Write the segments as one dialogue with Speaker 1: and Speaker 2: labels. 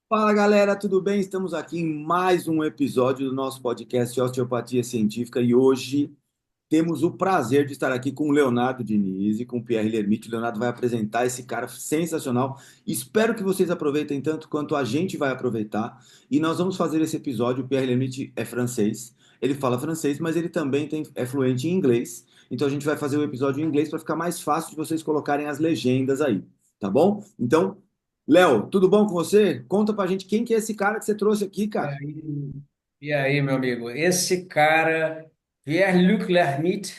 Speaker 1: Fala galera, tudo bem? Estamos aqui em mais um episódio do nosso podcast Osteopatia Científica e hoje temos o prazer de estar aqui com o Leonardo Diniz e com o Pierre L'Hermite. O Leonardo vai apresentar esse cara sensacional. Espero que vocês aproveitem tanto quanto a gente vai aproveitar. E nós vamos fazer esse episódio. O Pierre L'Hermite é francês, ele fala francês, mas ele também é fluente em inglês. Então a gente vai fazer o episódio em inglês para ficar mais fácil de vocês colocarem as legendas aí, tá bom? Então, Léo, tudo bom com você? Conta pra gente quem que é esse cara que você trouxe aqui,
Speaker 2: E
Speaker 1: cara.
Speaker 2: aí, e aí, meu amigo? Esse cara, Pierre-Luc L'Hermite,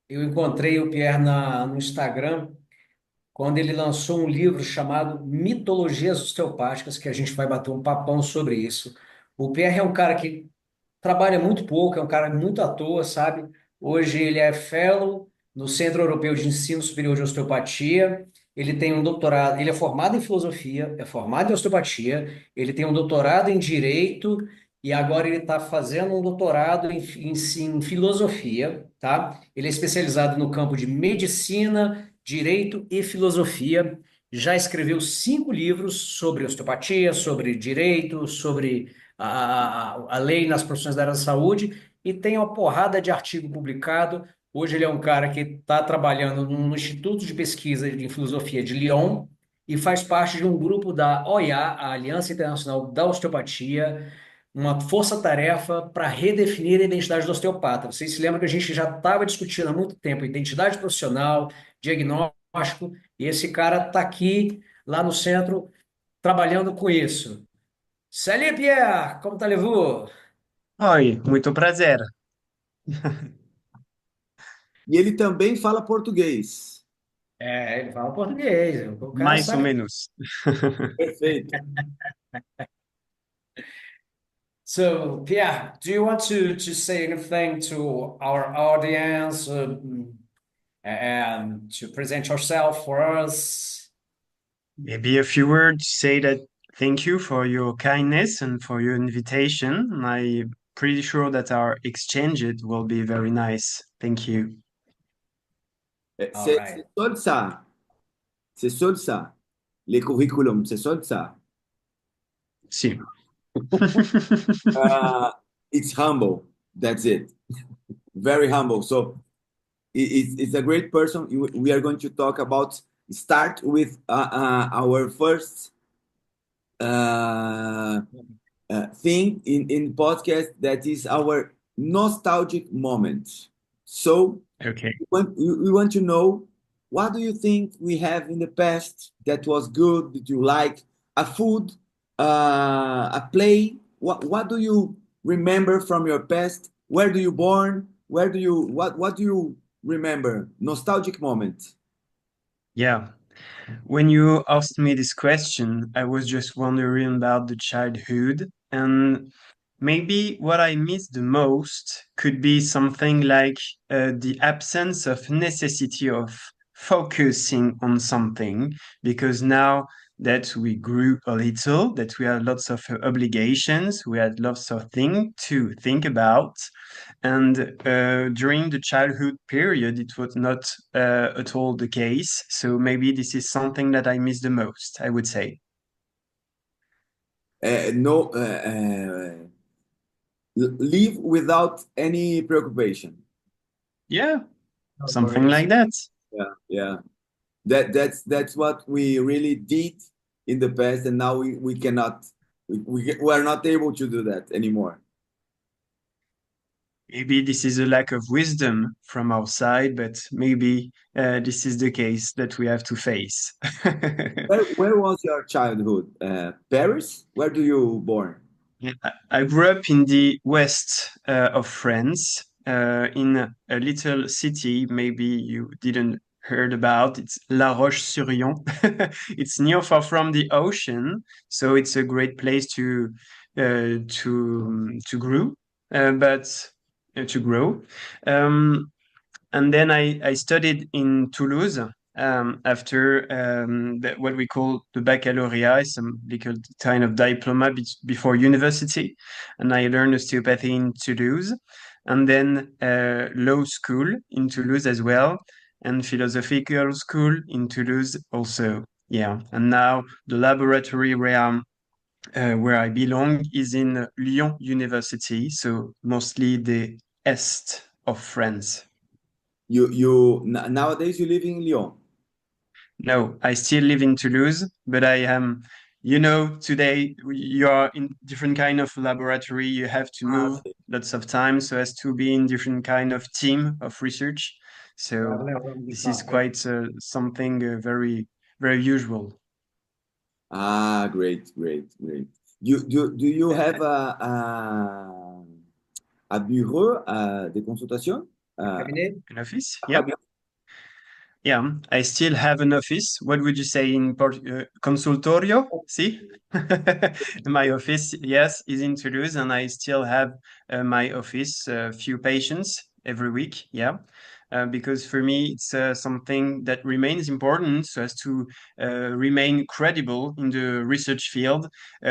Speaker 2: eu encontrei o Pierre no Instagram quando ele lançou um livro chamado Mitologias Osteopáticas, que a gente vai bater um papão sobre isso. O Pierre é um cara que trabalha muito pouco, é um cara muito à toa, sabe? Hoje ele é fellow no Centro Europeu de Ensino Superior de Osteopatia. Ele tem um doutorado, ele é formado em filosofia, é formado em osteopatia, ele tem um doutorado em direito e agora ele está fazendo um doutorado em filosofia, tá? Ele é especializado no campo de medicina, direito e filosofia. Já escreveu 5 livros sobre osteopatia, sobre direito, sobre a lei nas profissões da área da saúde e tem uma porrada de artigo publicado. Hoje ele é um cara que está trabalhando no Instituto de Pesquisa em Filosofia de Lyon e faz parte de um grupo da OIA, a Aliança Internacional da Osteopatia, uma força-tarefa para redefinir a identidade do osteopata. Vocês se lembram que a gente já estava discutindo há muito tempo identidade profissional, diagnóstico, e esse cara está aqui, lá no centro, trabalhando com isso. Salut Pierre, como allez-vous?
Speaker 3: Oi, muito prazer.
Speaker 1: E ele também fala português.
Speaker 2: É, ele fala português, o cara
Speaker 3: Mais ou
Speaker 2: sabe.
Speaker 3: menos.
Speaker 1: Perfeito.
Speaker 2: So, Pierre, do you want to say anything to our audience and to present yourself for us?
Speaker 3: Maybe a few words to say that thank you for your kindness and for your invitation. I'm pretty sure that our exchange it will be very nice. Thank you.
Speaker 2: All right.
Speaker 1: C'est ça, ça. C'est ça, ça. Les curriculum, c'est ça, ça.
Speaker 3: Si.
Speaker 1: Uh, it's humble. That's it. Very humble. So it's a great person. We are going to talk about start with our first uh, thing in podcast that is our nostalgic moment. So
Speaker 3: Okay.
Speaker 1: we want to know what do you think we have in the past that was good, that you like, a food, a play. What do you remember from your past? Where do you born? Where do you what do you remember? Nostalgic moment.
Speaker 3: Yeah. When you asked me this question, I was just wondering about the childhood, and maybe what I miss the most could be something like the absence of necessity of focusing on something, because now that we grew a little, that we had lots of obligations, we had lots of things to think about, and during the childhood period, it was not at all the case. So maybe this is something that I miss the most, I would say.
Speaker 1: No, live without any preoccupation.
Speaker 3: Yeah,
Speaker 2: No
Speaker 3: something
Speaker 2: worries.
Speaker 3: like that.
Speaker 1: Yeah, yeah. That's what we really did in the past, and now we cannot we are not able to do that anymore.
Speaker 3: Maybe this is a lack of wisdom from our side, but maybe this is the case that we have to face.
Speaker 1: Where was your childhood? Paris? Where do you born?
Speaker 3: Yeah, I grew up in the west of France, in a little city. Maybe you didn't heard about. It's La Roche-sur-Yon. It's near far from the ocean, so it's a great place to grow, but to grow. Um, and then I studied in Toulouse after what we call the baccalaureate, some little kind of diploma before university. And I learned osteopathy in Toulouse, and then law school in Toulouse as well, and philosophical school in Toulouse also. Yeah, and now the laboratory where I'm where I belong is in Lyon University, so mostly the est of France.
Speaker 1: Nowadays you live in Lyon.
Speaker 3: No, I still live in Toulouse, but I am, today you are in different kind of laboratory. You have to
Speaker 1: Ah,
Speaker 3: move lots of time so as to be in different kind of team of research.
Speaker 2: Tava
Speaker 3: So
Speaker 2: lembrando
Speaker 3: this
Speaker 2: disso
Speaker 3: is
Speaker 2: uma vez.
Speaker 3: quite something very, very usual.
Speaker 1: Great, great, great. Do you have a bureau de consultation? Uh,
Speaker 2: Cabinet?
Speaker 3: An office?
Speaker 1: a
Speaker 3: Yeah.
Speaker 1: cabinet?
Speaker 3: Yeah, I still have an office. What would you say in consultorio? See? My office, yes, is in Toulouse, and I still have my office, a few patients every week. Yeah. Because for me, it's something that remains important so as to remain credible in the research field,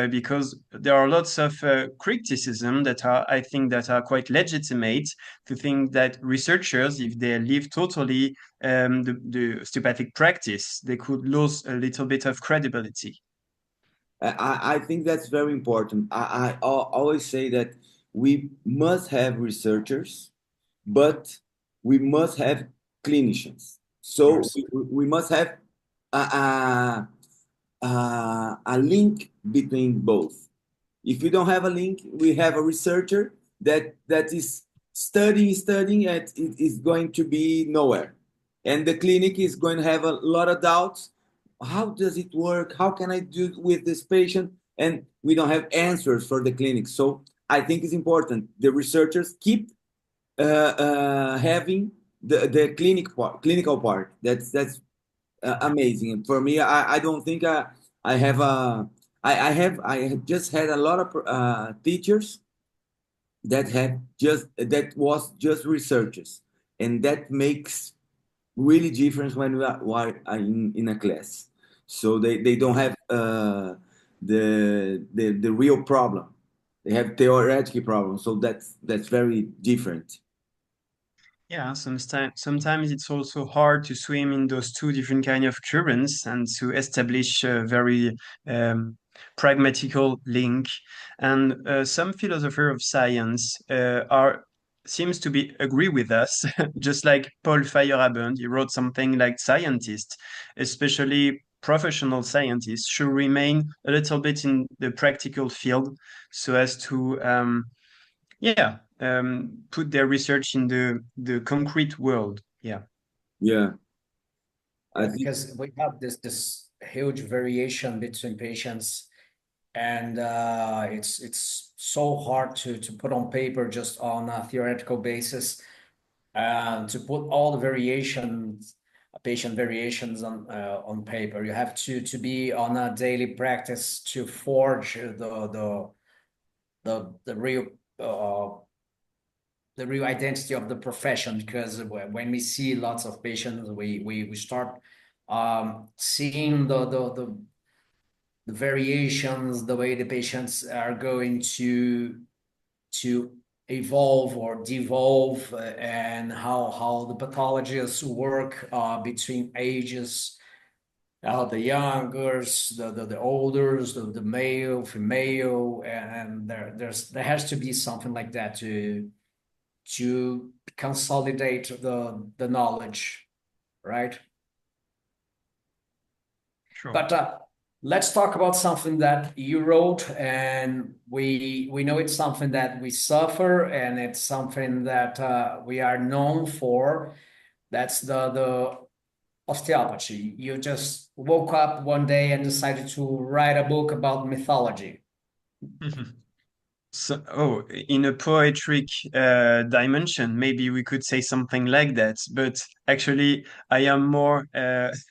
Speaker 3: because there are lots of criticism that I think that are quite legitimate to think that researchers, if they live totally the osteopathic practice, they could lose a little bit of credibility.
Speaker 1: I think that's very important. Always say that we must have researchers, but we must have clinicians.
Speaker 2: Of
Speaker 1: So
Speaker 2: course.
Speaker 1: we must have a, a link between both. If we don't have a link, we have a researcher that is studying, and it is going to be nowhere. And the clinic is going to have a lot of doubts. How does it work? How can I do with this patient? And we don't have answers for the clinic. So I think it's important. The researchers keep having the clinical part. That's amazing. For me, I don't think I have a I have just had a lot of teachers that was just researchers, and that makes really difference when we are in a class. So they don't have the real problem. They have theoretical problems. So that's very different.
Speaker 3: Yeah, sometimes it's also hard to swim in those two different kind of currents and to establish a very pragmatical link. And some philosopher of science are seems to be agree with us, just like Paul Feyerabend. He wrote something like scientists, especially professional scientists, should remain a little bit in the practical field so as to put their research in the concrete world. Yeah.
Speaker 1: Yeah, I
Speaker 2: Yeah,
Speaker 1: think.
Speaker 2: because we have this huge variation between patients, and it's so hard to put on paper just on a theoretical basis, to put all the variations, patient variations on paper. You have to be on a daily practice to forge the real uh, the real identity of the profession, because when we see lots of patients, we start seeing the variations, the way the patients are going to evolve or devolve, and how the pathologies work between ages, the youngers, the olders, the male, female, and there has to be something like that to consolidate the knowledge, right?
Speaker 3: Sure.
Speaker 2: But let's talk about something that you wrote, and we know it's something that we suffer, and it's something that we are known for. That's the osteopathy. You just woke up one day and decided to write a book about mythology.
Speaker 3: So, in a poetic dimension, maybe we could say something like that. But actually, I am more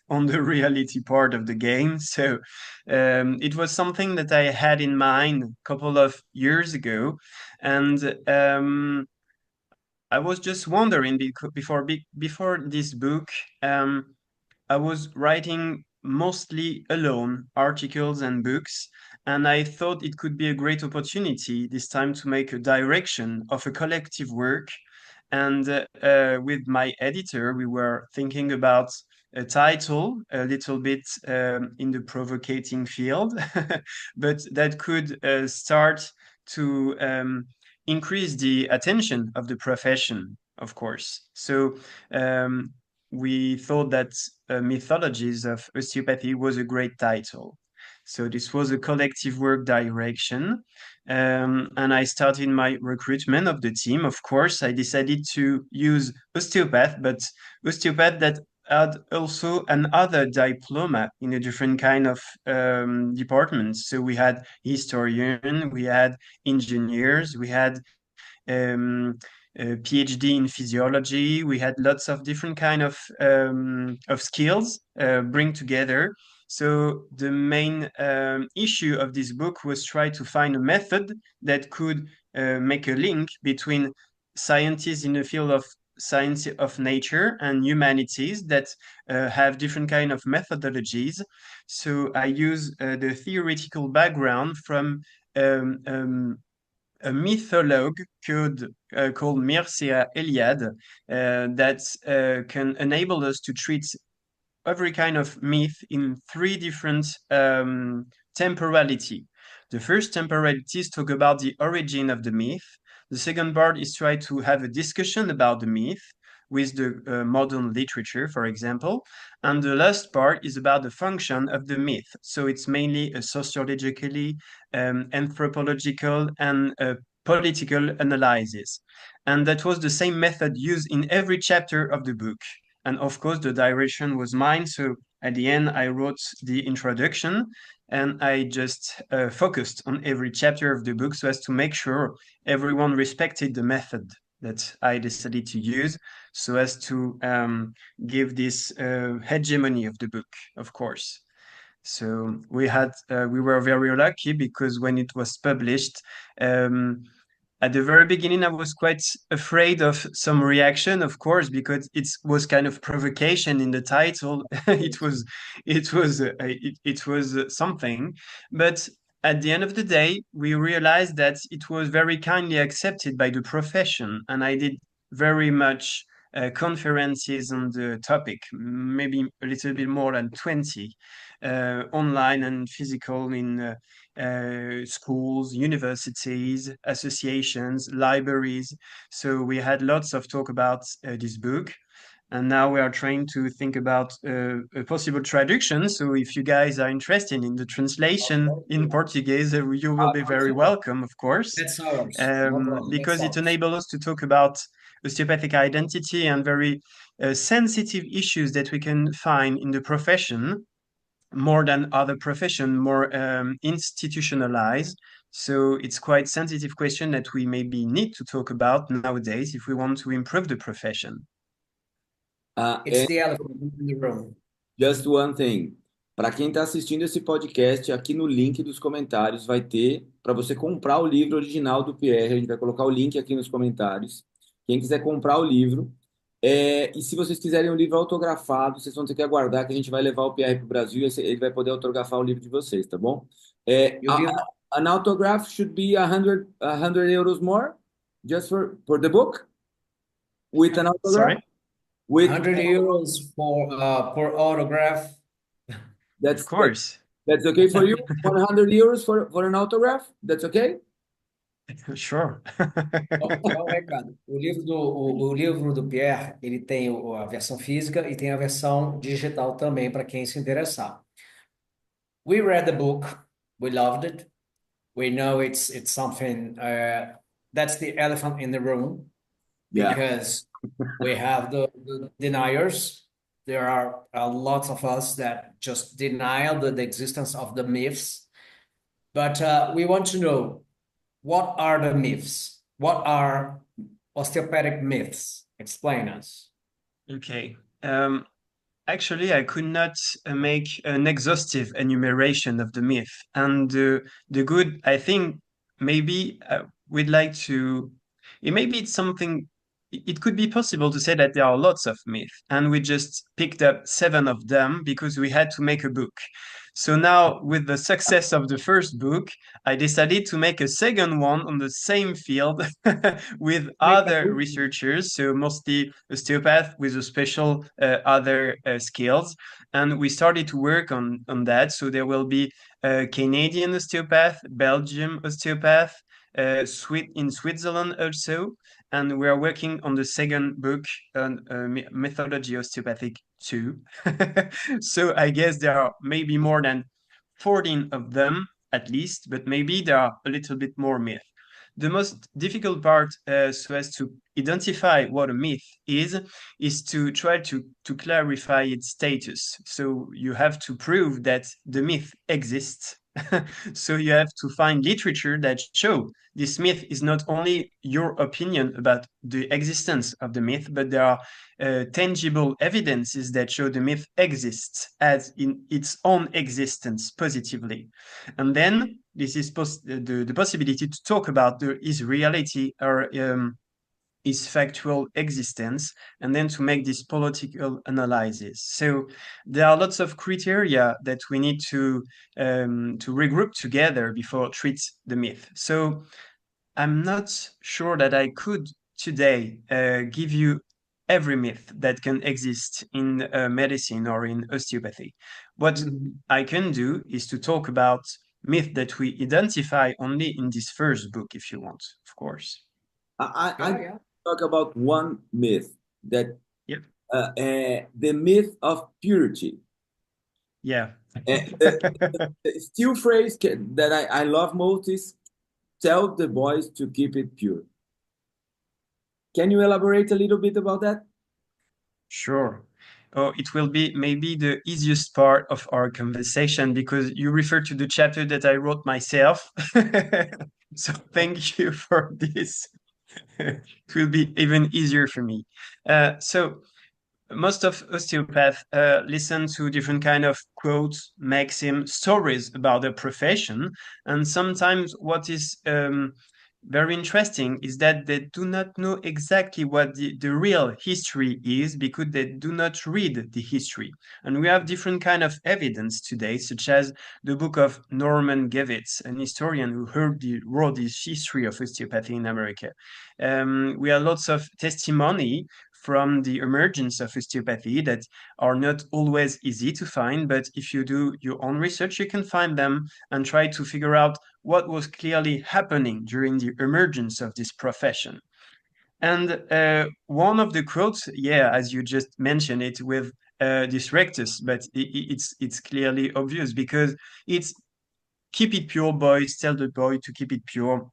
Speaker 3: on the reality part of the game. So, it was something that I had in mind a couple of years ago, and I was just wondering before this book. I was writing mostly alone articles and books, and I thought it could be a great opportunity this time to make a direction of a collective work. And with my editor, we were thinking about a title a little bit in the provocating field, but that could start to increase the attention of the profession, of course. So we thought that Mythologies of Osteopathy was a great title. So this was a collective work direction. And I started my recruitment of the team. Of course, I decided to use osteopath, but osteopath that had also another diploma in a different kind of departments. So we had historian, we had engineers, we had a PhD in physiology. We had lots of different kind of skills bring together. So the main issue of this book was try to find a method that could make a link between scientists in the field of science of nature and humanities that have different kind of methodologies. So I use the theoretical background from a mythologue called Mircea Eliade that can enable us to treat every kind of myth in three different temporality. The first temporalities talk about the origin of the myth. The second part is try to have a discussion about the myth with the modern literature, for example. And the last part is about the function of the myth. So it's mainly a sociologically, anthropological, and political analysis. And that was the same method used in every chapter of the book. And of course, the direction was mine. So at the end, I wrote the introduction and I just focused on every chapter of the book so as to make sure everyone respected the method that I decided to use so as to give this hegemony of the book, of course. So we were very lucky because when it was published, at the very beginning, I was quite afraid of some reaction, of course, because it was kind of provocation in the title. It was something, but at the end of the day, we realized that it was very kindly accepted by the profession, and I did very much conferences on the topic, maybe a little bit more than 20, online and physical in schools, universities, associations, libraries. So we had lots of talk about this book. And now we are trying to think about a possible traduction. So if you guys are interested in the translation in Portuguese, you will be very welcome, of course,
Speaker 2: That's ours. No problem.
Speaker 3: because
Speaker 2: That's
Speaker 3: it
Speaker 2: ours.
Speaker 3: enables us to talk about osteopathic identity and very sensitive issues that we can find in the profession more than other profession, more institutionalized. So it's quite sensitive question that we maybe need to talk about nowadays if we want to improve the profession.
Speaker 2: It's the elephant in the room.
Speaker 1: Just one thing. Para quem está assistindo esse podcast, aqui no link dos comentários vai ter para você comprar o livro original do Pierre. A gente vai colocar o link aqui nos comentários. Quem quiser comprar o livro. E se vocês quiserem um livro autografado, vocês vão ter que aguardar que a gente vai levar o Pierre para o Brasil e ele vai poder autografar o livro de vocês, tá bom? An autograph should be 100 euros more just for the book with an autograph.
Speaker 3: Sorry?
Speaker 1: With
Speaker 2: 100 euros for autograph.
Speaker 3: Of course.
Speaker 1: That's okay for you? 100 euros for an autograph? That's okay?
Speaker 3: Sure.
Speaker 2: Qual é, cara? O livro do Pierre, ele tem a versão física e tem a versão digital também, para quem se interessar. We read the book, we loved it. We know it's something that's the elephant in the room, because we have the deniers. There are lots of us that just deny the existence of the myths. But we want to know, what are the myths? What are osteopathic myths? Explain us.
Speaker 3: Okay. Actually, I could not make an exhaustive enumeration of the myth. And the good, I think, maybe we'd like to, maybe it's something it could be possible to say that there are lots of myths, and we just picked up 7 of them because we had to make a book. So now, with the success of the first book, I decided to make a second one on the same field with other researchers, so mostly osteopaths with a special other skills. And we started to work on that. So there will be a Canadian osteopath, Belgium osteopath, in Switzerland also, and we are working on the second book on methodology osteopathic too. So I guess there are maybe more than 14 of them at least, but maybe there are a little bit more myth. The most difficult part, so as to identify what a myth is to try to clarify its status. So you have to prove that the myth exists. So you have to find literature that show this myth is not only your opinion about the existence of the myth, but there are tangible evidences that show the myth exists as in its own existence positively. And then this is the possibility to talk about his reality or his factual existence, and then to make this political analysis. So there are lots of criteria that we need to regroup together before treat the myth. So I'm not sure that I could today give you every myth that can exist in medicine or in osteopathy. What I can do is to talk about myths that we identify only in this first book, if you want, of course.
Speaker 1: I talk about one myth that
Speaker 3: Yep.
Speaker 1: the myth of purity.
Speaker 3: Yeah.
Speaker 1: The still phrase that I love most is tell the boys to keep it pure. Can you elaborate a little bit about that?
Speaker 3: Sure. Oh, it will be maybe the easiest part of our conversation because you refer to the chapter that I wrote myself. So thank you for this. It will be even easier for me. So most of osteopaths listen to different kind of quotes, maxims, stories about their profession, and sometimes what is very interesting is that they do not know exactly what the real history is because they do not read the history. And we have different kind of evidence today, such as the book of Norman Gevitz, an historian who wrote the history of osteopathy in America. We have lots of testimony from the emergence of osteopathy that are not always easy to find, but if you do your own research, you can find them and try to figure out what was clearly happening during the emergence of this profession. And one of the quotes, yeah, as you just mentioned it with this rectus, but it's clearly obvious because it's keep it pure, boys, tell the boy to keep it pure.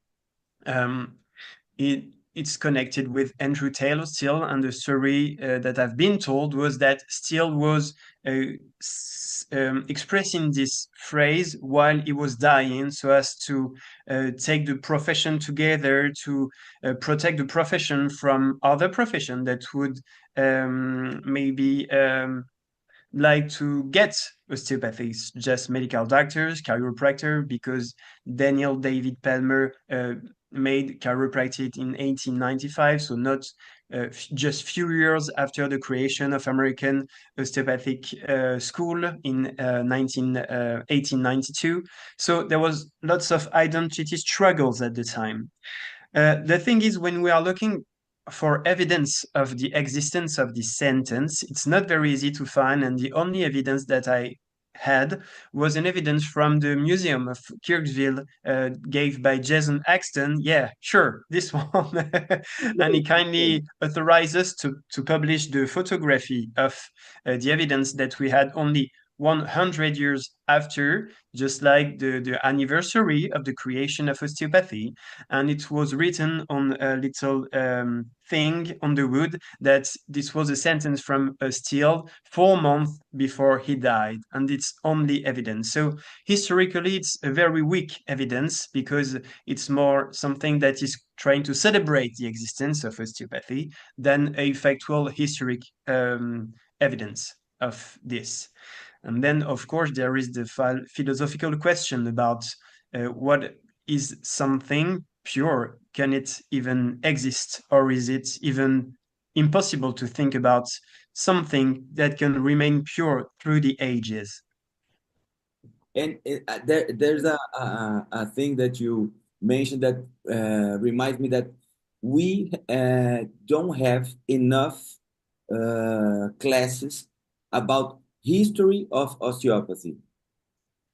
Speaker 3: It's connected with Andrew Taylor still, and the story that I've been told was that Steele was expressing this phrase while he was dying so as to take the profession together to protect the profession from other profession that would maybe like to get osteopathies, just medical doctors, chiropractor, because Daniel David Palmer made chiropractic in 1895, so not just few years after the creation of American osteopathic school in 1892. So there was lots of identity struggles at the time. The thing is, when we are looking for evidence of the existence of this sentence, it's not very easy to find, and the only evidence that I had was an evidence from the Museum of Kirksville gave by Jason Axton. Yeah, sure, this one. And he kindly authorized us to publish the photography of the evidence that we had only 100 years after, just like the anniversary of the creation of osteopathy. And it was written on a little thing on the wood that this was a sentence from Steele 4 months before he died, and it's only evidence. So historically, it's a very weak evidence because it's more something that is trying to celebrate the existence of osteopathy than a factual historic evidence of this. And then, of course, there is the philosophical question about what is something pure? Can it even exist, or is it even impossible to think about something that can remain pure through the ages?
Speaker 1: And there's a thing that you mentioned that reminds me that we don't have enough classes about history of osteopathy.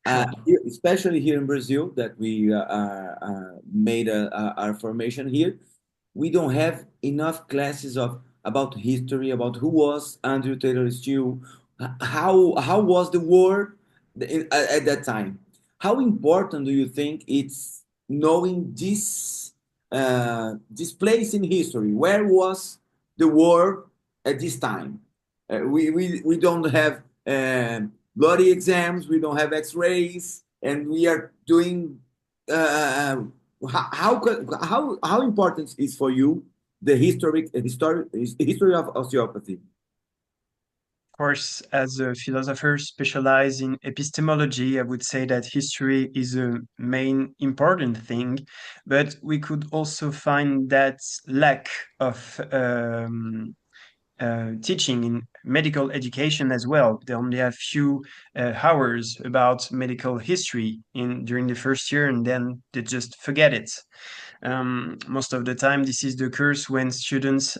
Speaker 2: Sure.
Speaker 1: Especially here in Brazil, that we made our formation here, we don't have enough classes of about history, about who was Andrew Taylor Steele, how was the world at that time. How important do you think it's knowing this place in history? Where was the world at this time? We don't have bloody exams, we don't have X-rays, and we are doing. How important is for you the history of osteopathy?
Speaker 3: Of course, as a philosopher specialized in epistemology, I would say that history is a main important thing, but we could also find that lack of teaching in medical education as well. They only have few hours about medical history during the first year, and then they just forget it. Most of the time, this is the curse when students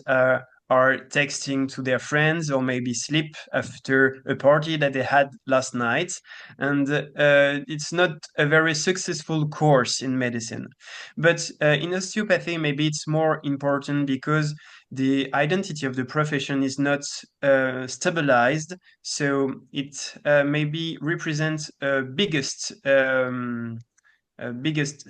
Speaker 3: are texting to their friends or maybe sleep after a party that they had last night. And it's not a very successful course in medicine. But in osteopathy, maybe it's more important because the identity of the profession is not stabilized. So it maybe represents biggest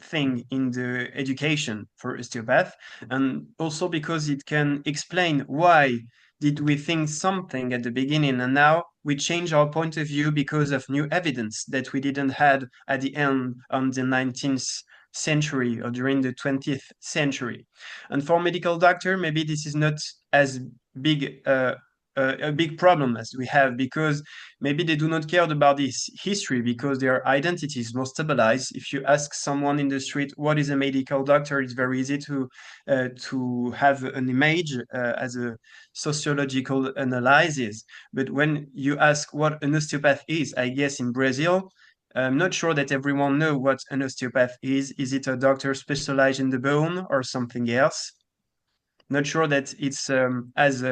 Speaker 3: thing in the education for osteopath, and also because it can explain why did we think something at the beginning and now we change our point of view because of new evidence that we didn't had at the end on the 19th century or during the 20th century. And for medical doctor, maybe this is not as big a big problem as we have, because maybe they do not care about this history because their identity is more stabilized. If you ask someone in the street what is a medical doctor, it's very easy to have an image as a sociological analysis. But when you ask what an osteopath is, I guess in Brazil, I'm not sure that everyone know what an osteopath is. Is it a doctor specialized in the bone or something else? Not sure that it's as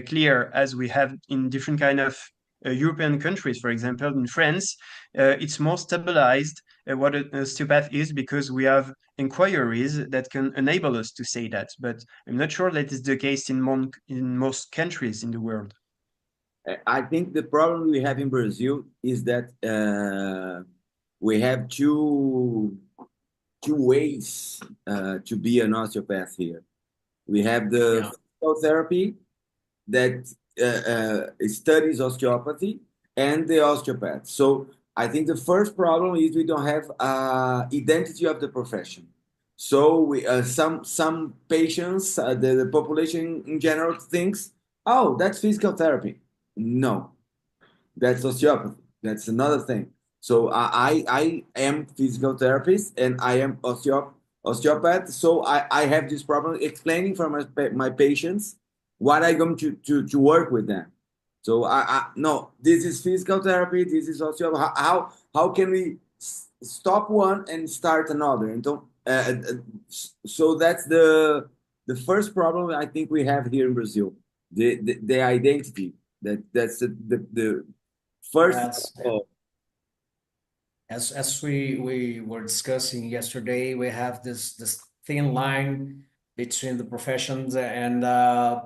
Speaker 3: clear as we have in different kind of European countries. For example, in France, it's more stabilized what an osteopath is because we have inquiries that can enable us to say that. But I'm not sure that is the case in most countries in the world.
Speaker 1: I think the problem we have in Brazil is that we have two ways to be an osteopath here. We have the
Speaker 2: Yeah.
Speaker 1: physical therapy that studies osteopathy and the osteopath. So I think the first problem is we don't have identity of the profession. So some patients, the population in general thinks, oh, that's physical therapy. No, that's osteopathy. That's another thing. So I am physical therapist and I am osteopath. So I have this problem explaining for my patients what I'm going to work with them. So I no, this is physical therapy. This is osteopathy. How can we stop one and start another? And so that's the first problem I think we have here in Brazil. The identity that's the first.
Speaker 2: That's as we were discussing yesterday, we have this thin line between the professions and uh,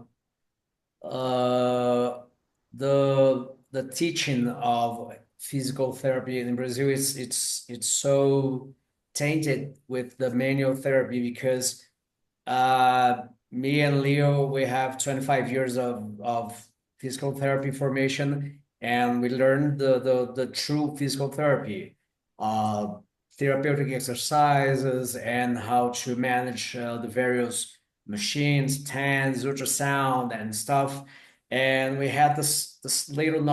Speaker 2: the teaching of physical therapy in Brazil is it's so tainted with the manual therapy because me and Leo, we have 25 years of physical therapy formation, and we learned the true physical therapy, uh, therapeutic exercises, and how to manage the various machines, TENS, ultrasound, and stuff. And we had this little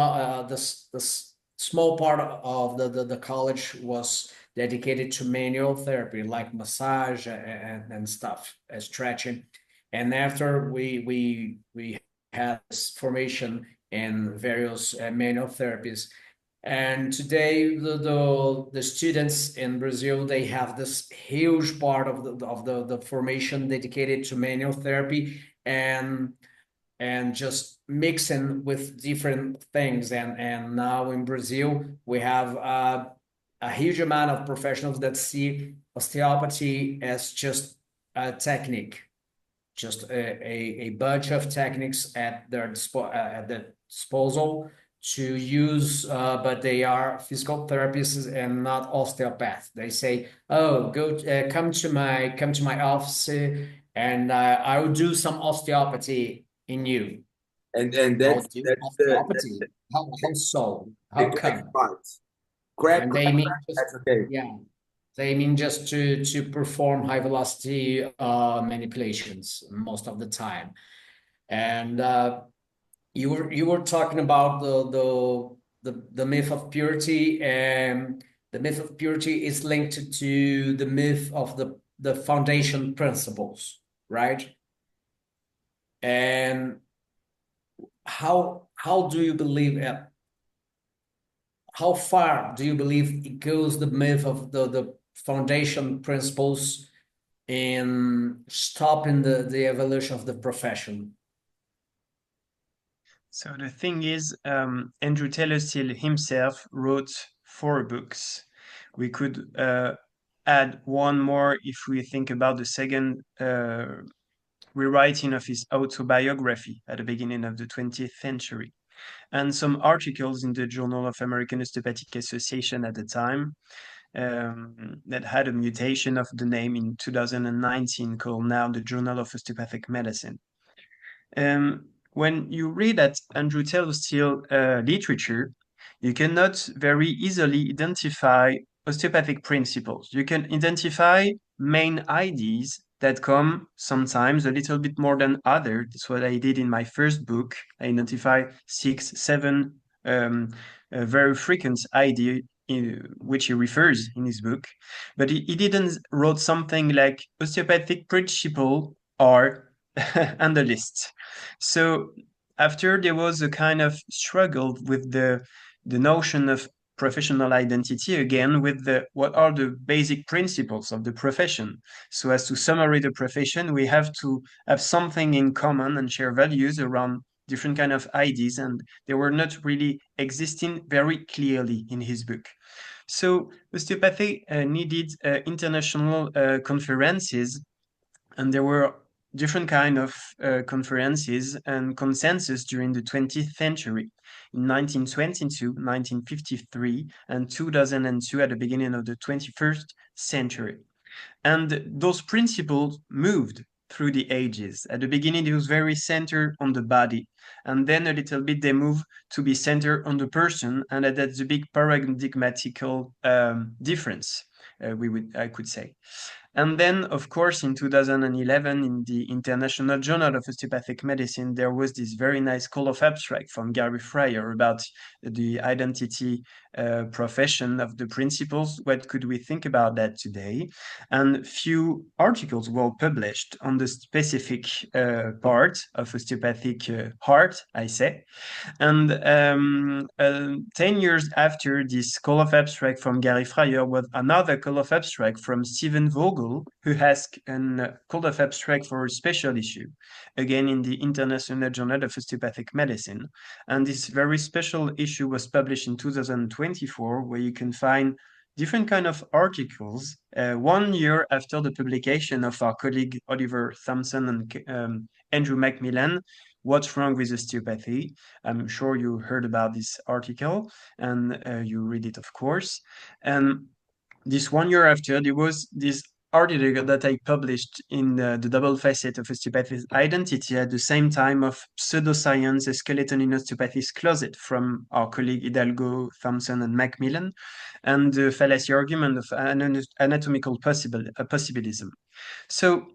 Speaker 2: this small part of the college was dedicated to manual therapy, like massage and stuff, stretching. And after we had this formation in various manual therapies. And today, the students in Brazil, they have this huge part of the formation dedicated to manual therapy, and just mixing with different things. And now in Brazil, we have a huge amount of professionals that see osteopathy as just a technique, just a bunch of techniques at their disposal to use, but they are physical therapists and not osteopaths. They say, "Oh, come to my office, and I will do some osteopathy in you."
Speaker 1: And
Speaker 2: I'll
Speaker 1: that's
Speaker 2: do
Speaker 1: that's
Speaker 2: osteopathy. How so?
Speaker 1: the
Speaker 2: How
Speaker 1: crack
Speaker 2: come?
Speaker 1: part. Crack,
Speaker 2: And
Speaker 1: crack,
Speaker 2: they mean
Speaker 1: crack.
Speaker 2: just,
Speaker 1: That's okay.
Speaker 2: yeah, they mean just to perform high velocity manipulations most of the time. And you were talking about the myth of purity, and the myth of purity is linked to the myth of the foundation principles, right? And how do you believe how far do you believe it goes, the myth of the foundation principles, in stopping the evolution of the profession?
Speaker 3: So the thing is, Andrew Taylor Still himself wrote 4 books. We could add one more if we think about the second rewriting of his autobiography at the beginning of the 20th century, and some articles in the Journal of American Osteopathic Association at the time, that had a mutation of the name in 2019 called now the Journal of Osteopathic Medicine. When you read that Andrew Taylor Still literature, you cannot very easily identify osteopathic principles. You can identify main ideas that come sometimes a little bit more than others. That's what I did in my first book. I identify 6, 7 very frequent ideas which he refers in his book, but he didn't wrote something like osteopathic principle are on the list. So after there was a kind of struggle with the notion of professional identity again, with the what are the basic principles of the profession. So as to summarize the profession, we have to have something in common and share values around different kind of ideas, and they were not really existing very clearly in his book. So osteopathy needed international conferences, and there were different kind of conferences and consensus during the 20th century. In 1922, 1953, and 2002 at the beginning of the 21st century. And those principles moved through the ages. At the beginning, it was very centered on the body. And then a little bit, they moved to be centered on the person. And that's a big paradigmatical difference, I could say. And then, of course, in 2011, in the International Journal of Osteopathic Medicine, there was this very nice call of abstract from Gary Fryer about the identity profession of the principles. What could we think about that today? And few articles were published on the specific part of osteopathic heart, I say. And 10 years after this call of abstract from Gary Fryer was another call of abstract from Stephen Vogel, who asked a call of abstract for a special issue, again in the International Journal of Osteopathic Medicine. And this very special issue was published in 2024, where you can find different kind of articles 1 year after the publication of our colleague Oliver Thompson and Andrew Macmillan, What's Wrong with Osteopathy? I'm sure you heard about this article, and you read it, of course. And this 1 year after, there was this article that I published in the Double Facet of Osteopathy's Identity at the same time of Pseudoscience, A Skeleton in Osteopathy's Closet from our colleague Hidalgo, Thompson, and Macmillan, and the fallacy argument of anatomical possibilism. So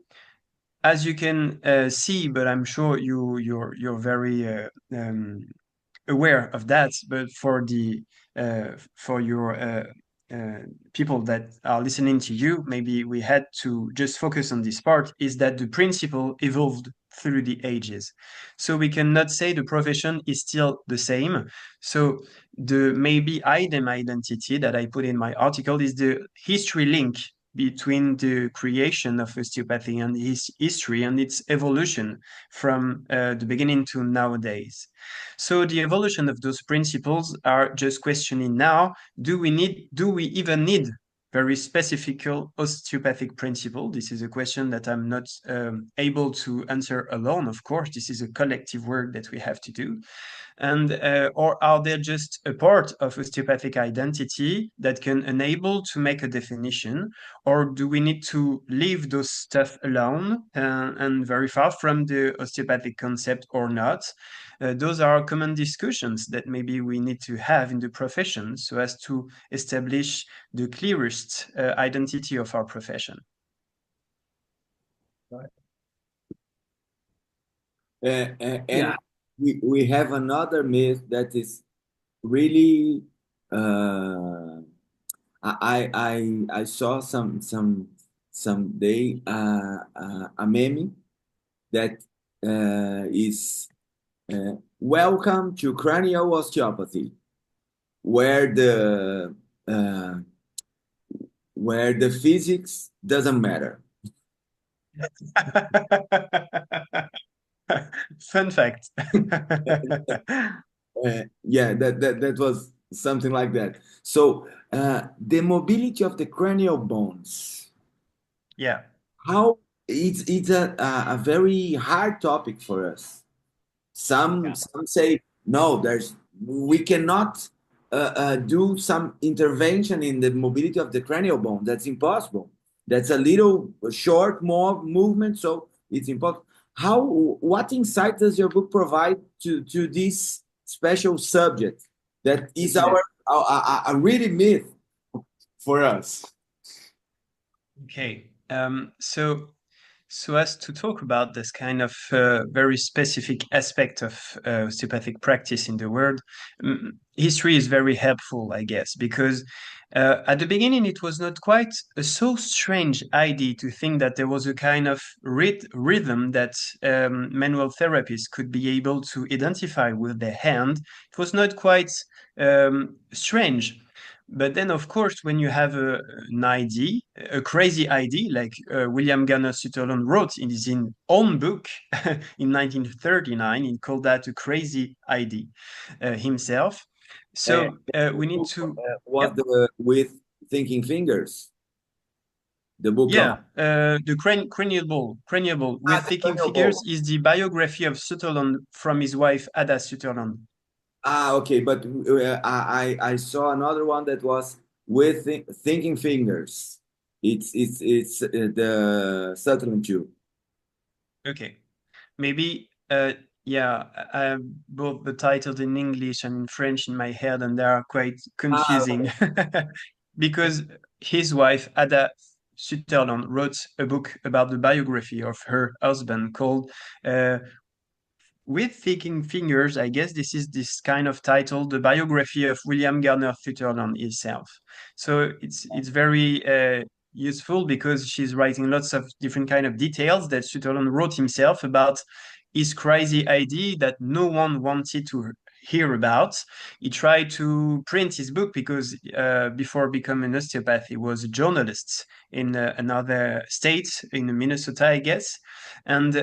Speaker 3: as you can see, but I'm sure you're very aware of that. But for your people that are listening to you, maybe we had to just focus on this part, is that the principle evolved through the ages. So we cannot say the profession is still the same. So the maybe item identity that I put in my article is the history link between the creation of osteopathy and its history and its evolution from the beginning to nowadays. So the evolution of those principles are just questioning now, do we even need very specific osteopathic principle? This is a question that I'm not able to answer alone, of course. This is a collective work that we have to do. And or are they just a part of osteopathic identity that can enable to make a definition, or do we need to leave those stuff alone and very far from the osteopathic concept or not? Those are common discussions that maybe we need to have in the profession so as to establish the clearest identity of our profession.
Speaker 1: And we have another myth that is really I saw some day a meme that is welcome to cranial osteopathy, where the physics doesn't matter.
Speaker 3: Fun fact.
Speaker 1: Yeah, that was something like that. So the mobility of the cranial bones.
Speaker 3: Yeah.
Speaker 1: How it's a very hard topic for us. Some say no, we cannot do some intervention in the mobility of the cranial bone. That's impossible. That's a little short more movement, so it's impossible. What insight does your book provide to this special subject that is a really myth for us?
Speaker 3: Okay. So as to talk about this kind of very specific aspect of osteopathic practice in the world, history is very helpful, I guess, because at the beginning it was not quite a so strange idea to think that there was a kind of rhythm that manual therapists could be able to identify with their hand. It was not quite strange. But then, of course, when you have an idea, a crazy idea, like William Garner Sutherland wrote in his own book in 1939, he called that a crazy idea himself. So we need to...
Speaker 1: with thinking fingers. The book.
Speaker 3: Yeah, the cranial with thinking fingers is the biography of Sutherland from his wife Ada Sutherland.
Speaker 1: Okay, but I saw another one that was with thinking fingers. It's the Sutherland too.
Speaker 3: Okay, maybe yeah, I have both the titles in English and in French in my head, and they are quite confusing because his wife Ada Sutherland wrote a book about the biography of her husband called with thinking fingers. I guess this is this kind of title, the biography of William Garner Sutherland himself. So it's very useful because she's writing lots of different kind of details that Sutherland wrote himself about his crazy idea that no one wanted to hear about. He tried to print his book because before becoming an osteopath, he was a journalist in another state, in Minnesota, I guess. And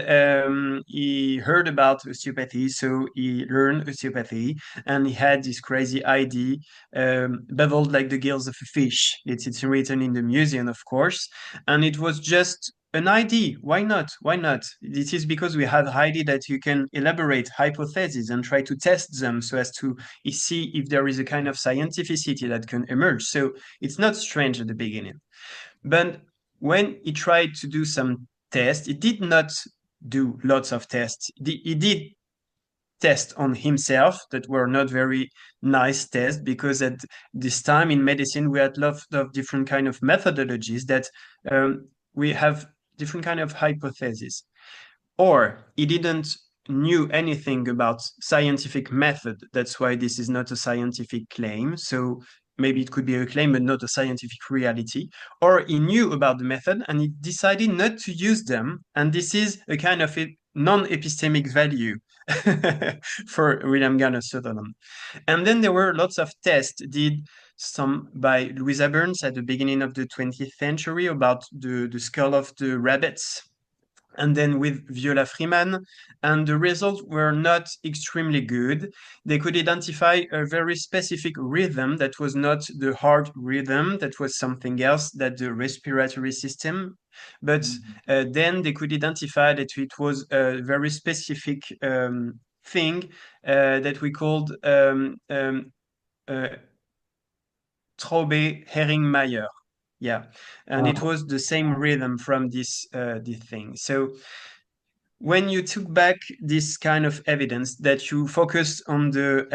Speaker 3: he heard about osteopathy, so he learned osteopathy, and he had this crazy idea, beveled like the gills of a fish. It's written in the museum, of course, and it was just an idea. Why not? Why not? This is because we have idea that you can elaborate hypotheses and try to test them so as to see if there is a kind of scientificity that can emerge. So it's not strange at the beginning. But when he tried to do some tests, he did not do lots of tests. He did tests on himself that were not very nice tests, because at this time in medicine we had lots of different kind of methodologies that we have different kind of hypotheses. Or he didn't knew anything about scientific method. That's why this is not a scientific claim. So maybe it could be a claim, but not a scientific reality, or he knew about the method and he decided not to use them. And this is a kind of a non-epistemic value for William Garner Sutherland. And then there were lots of tests did some by Louisa Burns at the beginning of the 20th century about the skull of the rabbits, and then with Viola Freeman, and the results were not extremely good. They could identify a very specific rhythm that was not the heart rhythm, that was something else, that the respiratory system. But then they could identify that it was a very specific thing that we called Traube-Herring-Meyer. Yeah, and it was the same rhythm from this thing. So when you took back this kind of evidence that you focused on the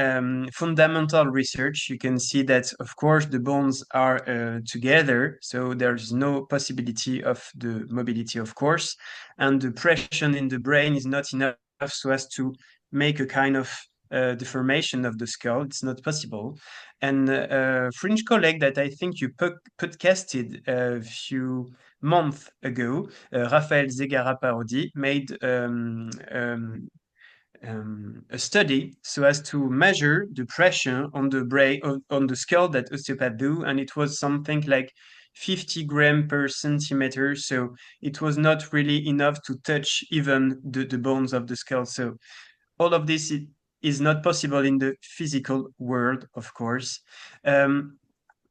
Speaker 3: fundamental research, you can see that, of course, the bones are together, so there's no possibility of the mobility, of course, and the pressure in the brain is not enough so as to make a kind of deformation of the skull. It's not possible. And a French colleague that I think you podcasted a few months ago, Raphaël Zegara-Parodi, made a study so as to measure the pressure on the brain, on the skull that osteopaths do, and it was something like 50 grams per centimeter. So it was not really enough to touch even the bones of the skull. So all of this is not possible in the physical world, of course. And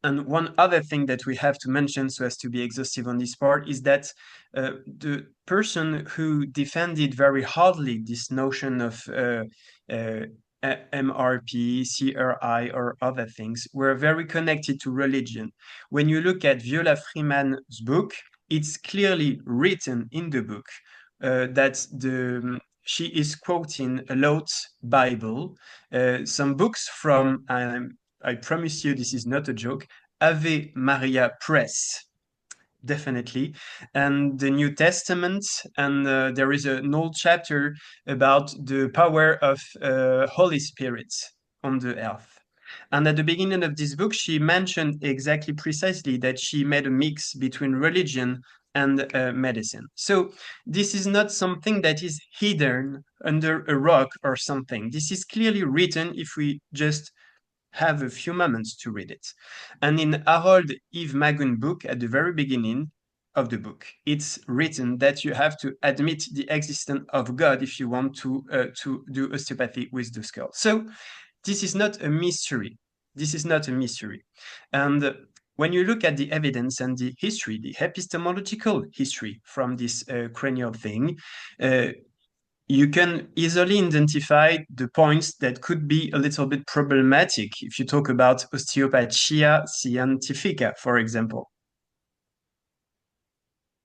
Speaker 3: one other thing that we have to mention so as to be exhaustive on this part is that the person who defended very hardly this notion of MRP, CRI, or other things were very connected to religion. When you look at Viola Freeman's book, it's clearly written in the book that she is quoting a lot Bible, some books from, I promise you this is not a joke, Ave Maria Press, definitely, and the New Testament, and there is an old chapter about the power of Holy Spirit on the earth. And at the beginning of this book, she mentioned exactly precisely that she made a mix between religion and medicine. So this is not something that is hidden under a rock or something. This is clearly written if we just have a few moments to read it. And in Harold Yves Magun's book, at the very beginning of the book, it's written that you have to admit the existence of God if you want to do osteopathy with the skull. So this is not a mystery. This is not a mystery. And when you look at the evidence and the history, the epistemological history from this cranial thing, you can easily identify the points that could be a little bit problematic if you talk about Osteopatia Científica, for example.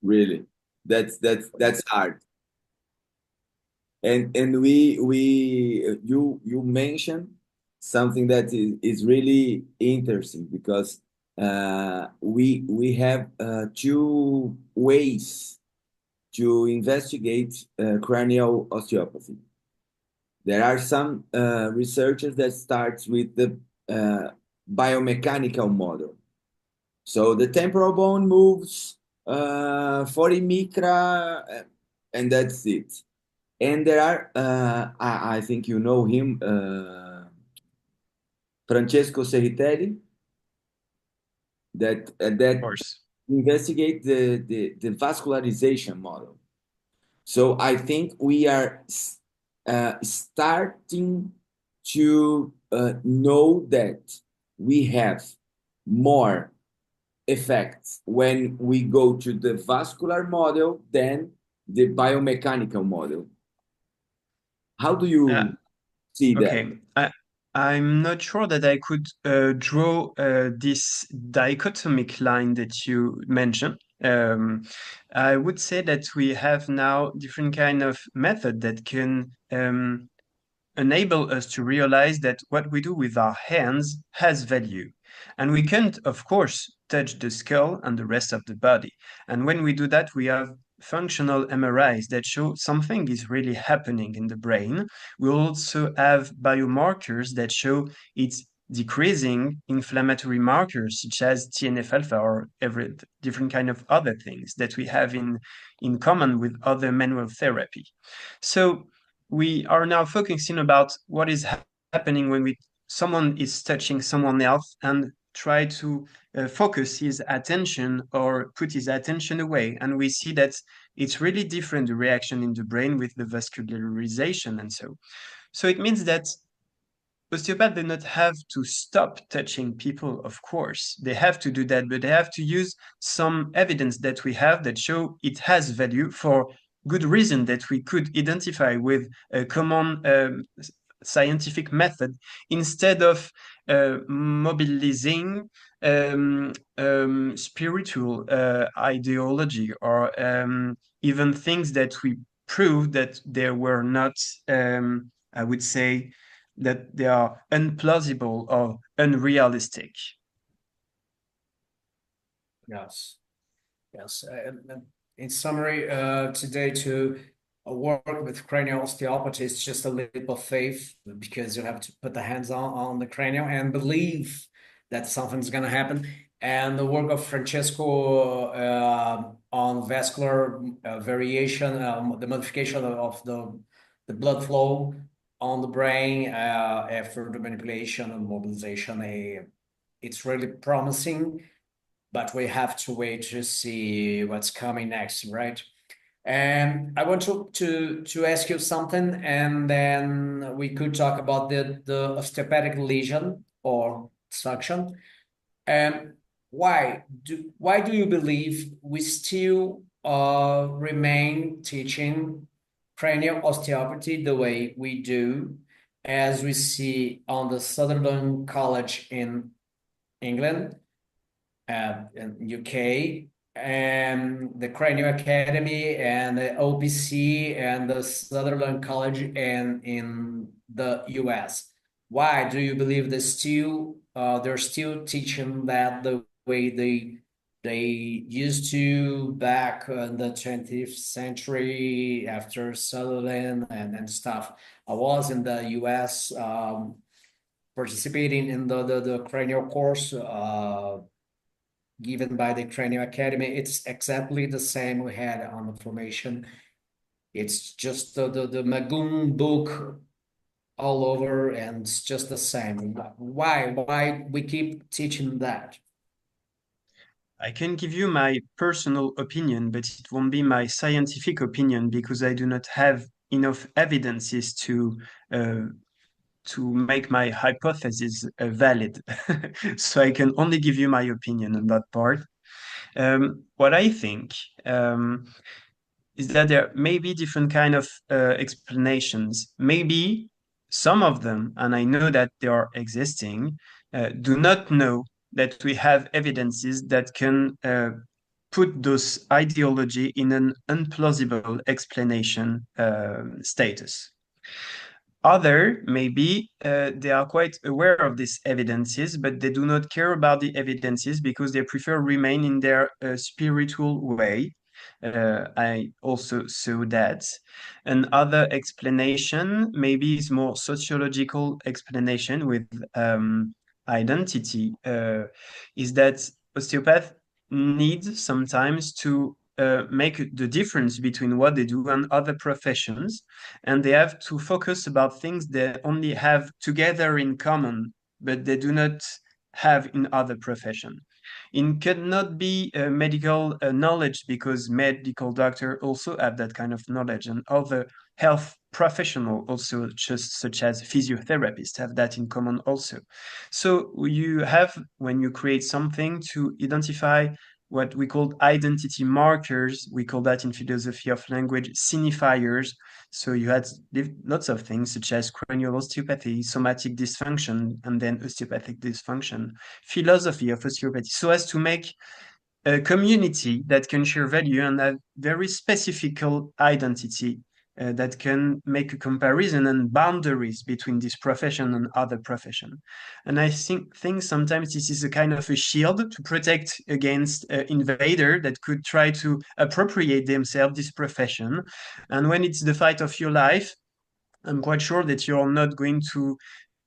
Speaker 1: Really, that's hard. And you mentioned something that is really interesting, because we have two ways to investigate cranial osteopathy. There are some researchers that start with the biomechanical model. So the temporal bone moves 40 micra, and that's it. And there are, I think you know him, Francesco Serritelli, that
Speaker 3: Of course.
Speaker 1: investigate the vascularization model. So I think we are starting to know that we have more effects when we go to the vascular model than the biomechanical model. How do you see that?
Speaker 3: Okay, I'm not sure that I could draw this dichotomic line that you mentioned. I would say that we have now different kind of method that can enable us to realize that what we do with our hands has value. And we can't, of course, touch the skull and the rest of the body. And when we do that, we have functional MRIs that show something is really happening in the brain. We also have biomarkers that show it's decreasing inflammatory markers such as TNF-alpha or every different kind of other things that we have in common with other manual therapy. So we are now focusing about what is happening when someone is touching someone else and try to focus his attention or put his attention away. And we see that it's really different, the reaction in the brain with the vascularization and so. So it means that osteopaths do not have to stop touching people, of course. They have to do that, but they have to use some evidence that we have that show it has value for good reason that we could identify with a common scientific method instead of mobilizing spiritual ideology or even things that we proved that they were not, I would say, that they are unplausible or unrealistic.
Speaker 2: Yes. Yes. In summary, today to work with cranial osteopathy is just a leap of faith because you have to put the hands on the cranial and believe that something's going to happen. And the work of Francesco on vascular variation, the modification of the blood flow on the brain after the manipulation and mobilization, it's really promising, but we have to wait to see what's coming next, right? And I want to ask you something, and then we could talk about the osteopathic lesion or suction. And why do you believe we still remain teaching cranial osteopathy the way we do, as we see on the Sutherland College in England, in UK, and the Cranial Academy and the OPC and the Sutherland College and in the US? Why do you believe they're still teaching that the way they used to back in the 20th century after Sutherland and stuff? I was in the US participating in the cranial course given by the Cranial Academy. It's exactly the same we had on the formation. It's just the Magoon book all over, and it's just the same. Why we keep teaching that?
Speaker 3: I can give you my personal opinion, but it won't be my scientific opinion because I do not have enough evidences to make my hypothesis valid. So I can only give you my opinion on that part. What I think is that there may be different kind of explanations. Maybe some of them, and I know that they are existing, do not know that we have evidences that can put those ideology in an unplausible explanation status. Other, maybe they are quite aware of these evidences, but they do not care about the evidences because they prefer remain in their spiritual way. I also saw that. Another explanation maybe is more sociological explanation with identity, is that osteopaths need sometimes to make the difference between what they do and other professions, and they have to focus about things they only have together in common, but they do not have in other professions. It cannot be medical knowledge because medical doctors also have that kind of knowledge, and other health professionals also, just such as physiotherapists, have that in common also. So you have, when you create something, to identify what we call identity markers. We call that in philosophy of language signifiers. So you had lots of things such as cranial osteopathy, somatic dysfunction, and then osteopathic dysfunction, philosophy of osteopathy, so as to make a community that can share value and have very specific identity that can make a comparison and boundaries between this profession and other profession. And I think sometimes this is a kind of a shield to protect against invader that could try to appropriate themselves this profession. And when it's the fight of your life, I'm quite sure that you're not going to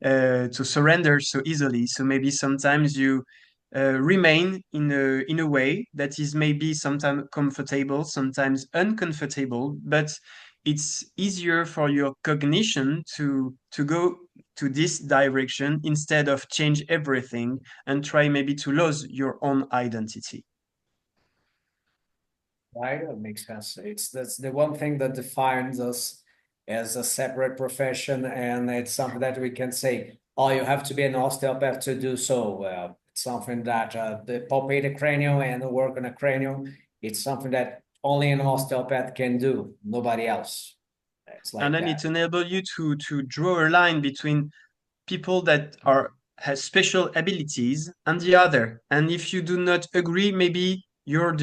Speaker 3: to surrender so easily. So maybe sometimes you remain in a way that is maybe sometimes comfortable, sometimes uncomfortable, but it's easier for your cognition to go to this direction instead of change everything and try maybe to lose your own identity.
Speaker 2: Right, that makes sense. That's the one thing that defines us as a separate profession, and it's something that we can say, oh, you have to be an osteopath to do so. Well, it's something that the palpate a cranial and work on a cranial. It's something that only an osteopath can do, nobody else. It's
Speaker 3: And
Speaker 2: like
Speaker 3: then
Speaker 2: that.
Speaker 3: it enables you to draw a line between people that are has special abilities and the other. And if you do not agree, maybe you're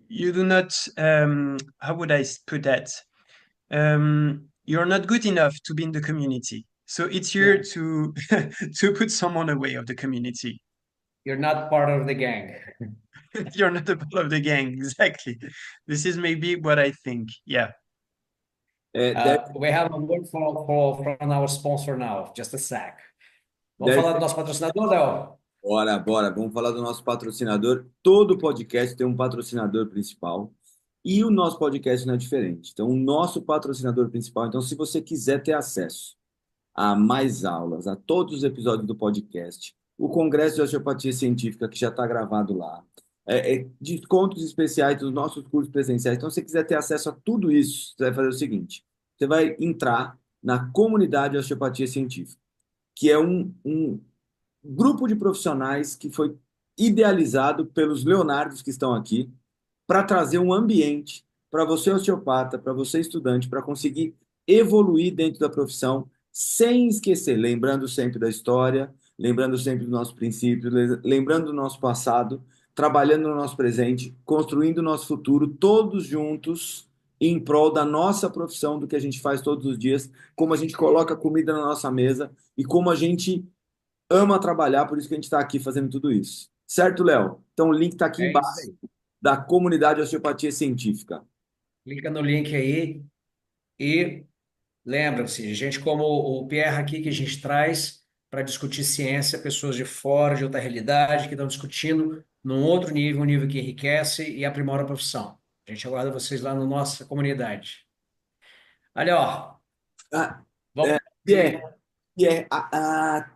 Speaker 3: you do not how would I put that? You're not good enough to be in the community. So it's here
Speaker 2: Yeah.
Speaker 3: to to put someone away of the community.
Speaker 2: You're not part of the gang.
Speaker 3: You're not a part of the gang, exactly. This is maybe what I think. Yeah.
Speaker 1: Deve,
Speaker 2: We have a word from our sponsor now, just a sec. Vamos
Speaker 1: deve
Speaker 2: falar do
Speaker 1: ser.
Speaker 2: nosso patrocinador, Léo?
Speaker 1: Bora, bora. Vamos falar do nosso patrocinador. Todo podcast tem um patrocinador principal. E o nosso podcast não é diferente. Então, o nosso patrocinador principal. Então, se você quiser ter acesso a mais aulas, a todos os episódios do podcast, o Congresso de Osteopatia Científica, que já está gravado lá, descontos especiais dos nossos cursos presenciais. Então, se você quiser ter acesso a tudo isso, você vai fazer o seguinte: você vai entrar na comunidade de Osteopatia Científica, que é um grupo de profissionais que foi idealizado pelos Leonardos que estão aqui para trazer um ambiente para você osteopata, para você estudante, para conseguir evoluir dentro da profissão sem esquecer, lembrando sempre da história, lembrando sempre do nosso princípio, lembrando do nosso passado, trabalhando no nosso presente, construindo o nosso futuro, todos juntos em prol da nossa profissão, do que a gente faz todos os dias, como a gente coloca comida na nossa mesa e como a gente ama trabalhar, por isso que a gente está aqui fazendo tudo isso. Certo, Léo? Então o link está aqui
Speaker 2: É isso
Speaker 1: embaixo
Speaker 2: aí.
Speaker 1: da comunidade Osteopatia Científica.
Speaker 2: Clica no link aí e lembra-se, gente como o Pierre aqui que a gente traz para discutir ciência, pessoas de fora, de outra realidade, que estão discutindo num outro nível, um nível que enriquece e aprimora a profissão. A gente aguarda vocês lá na nossa comunidade. Olha, ó,
Speaker 1: Ah,
Speaker 2: vamos
Speaker 1: yeah,
Speaker 2: seguir.
Speaker 1: yeah.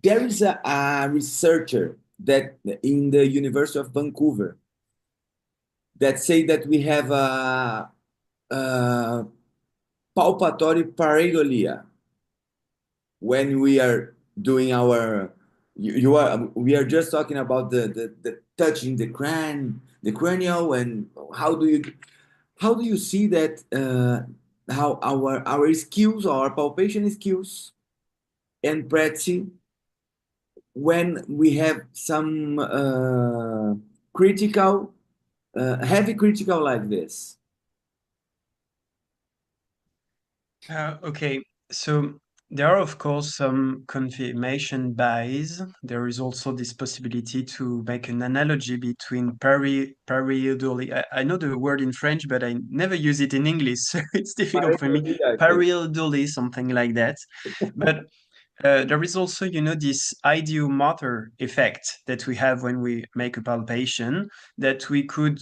Speaker 1: There is a researcher that in the University of Vancouver that say that we have a palpatory pareidolia when we are doing our you are we are just talking about the touching the cranial and how do you see that how our skills our palpation skills and practice when we have some critical heavy critical like this.
Speaker 3: Okay, so there are, of course, some confirmation bias. There is also this possibility to make an analogy between pareidolia. I know the word in French, but I never use it in English, so it's difficult for me.
Speaker 1: Pareidolia, I think.
Speaker 3: Pareidolia, something like that. But there is also, this ideomotor effect that we have when we make a palpation, that we could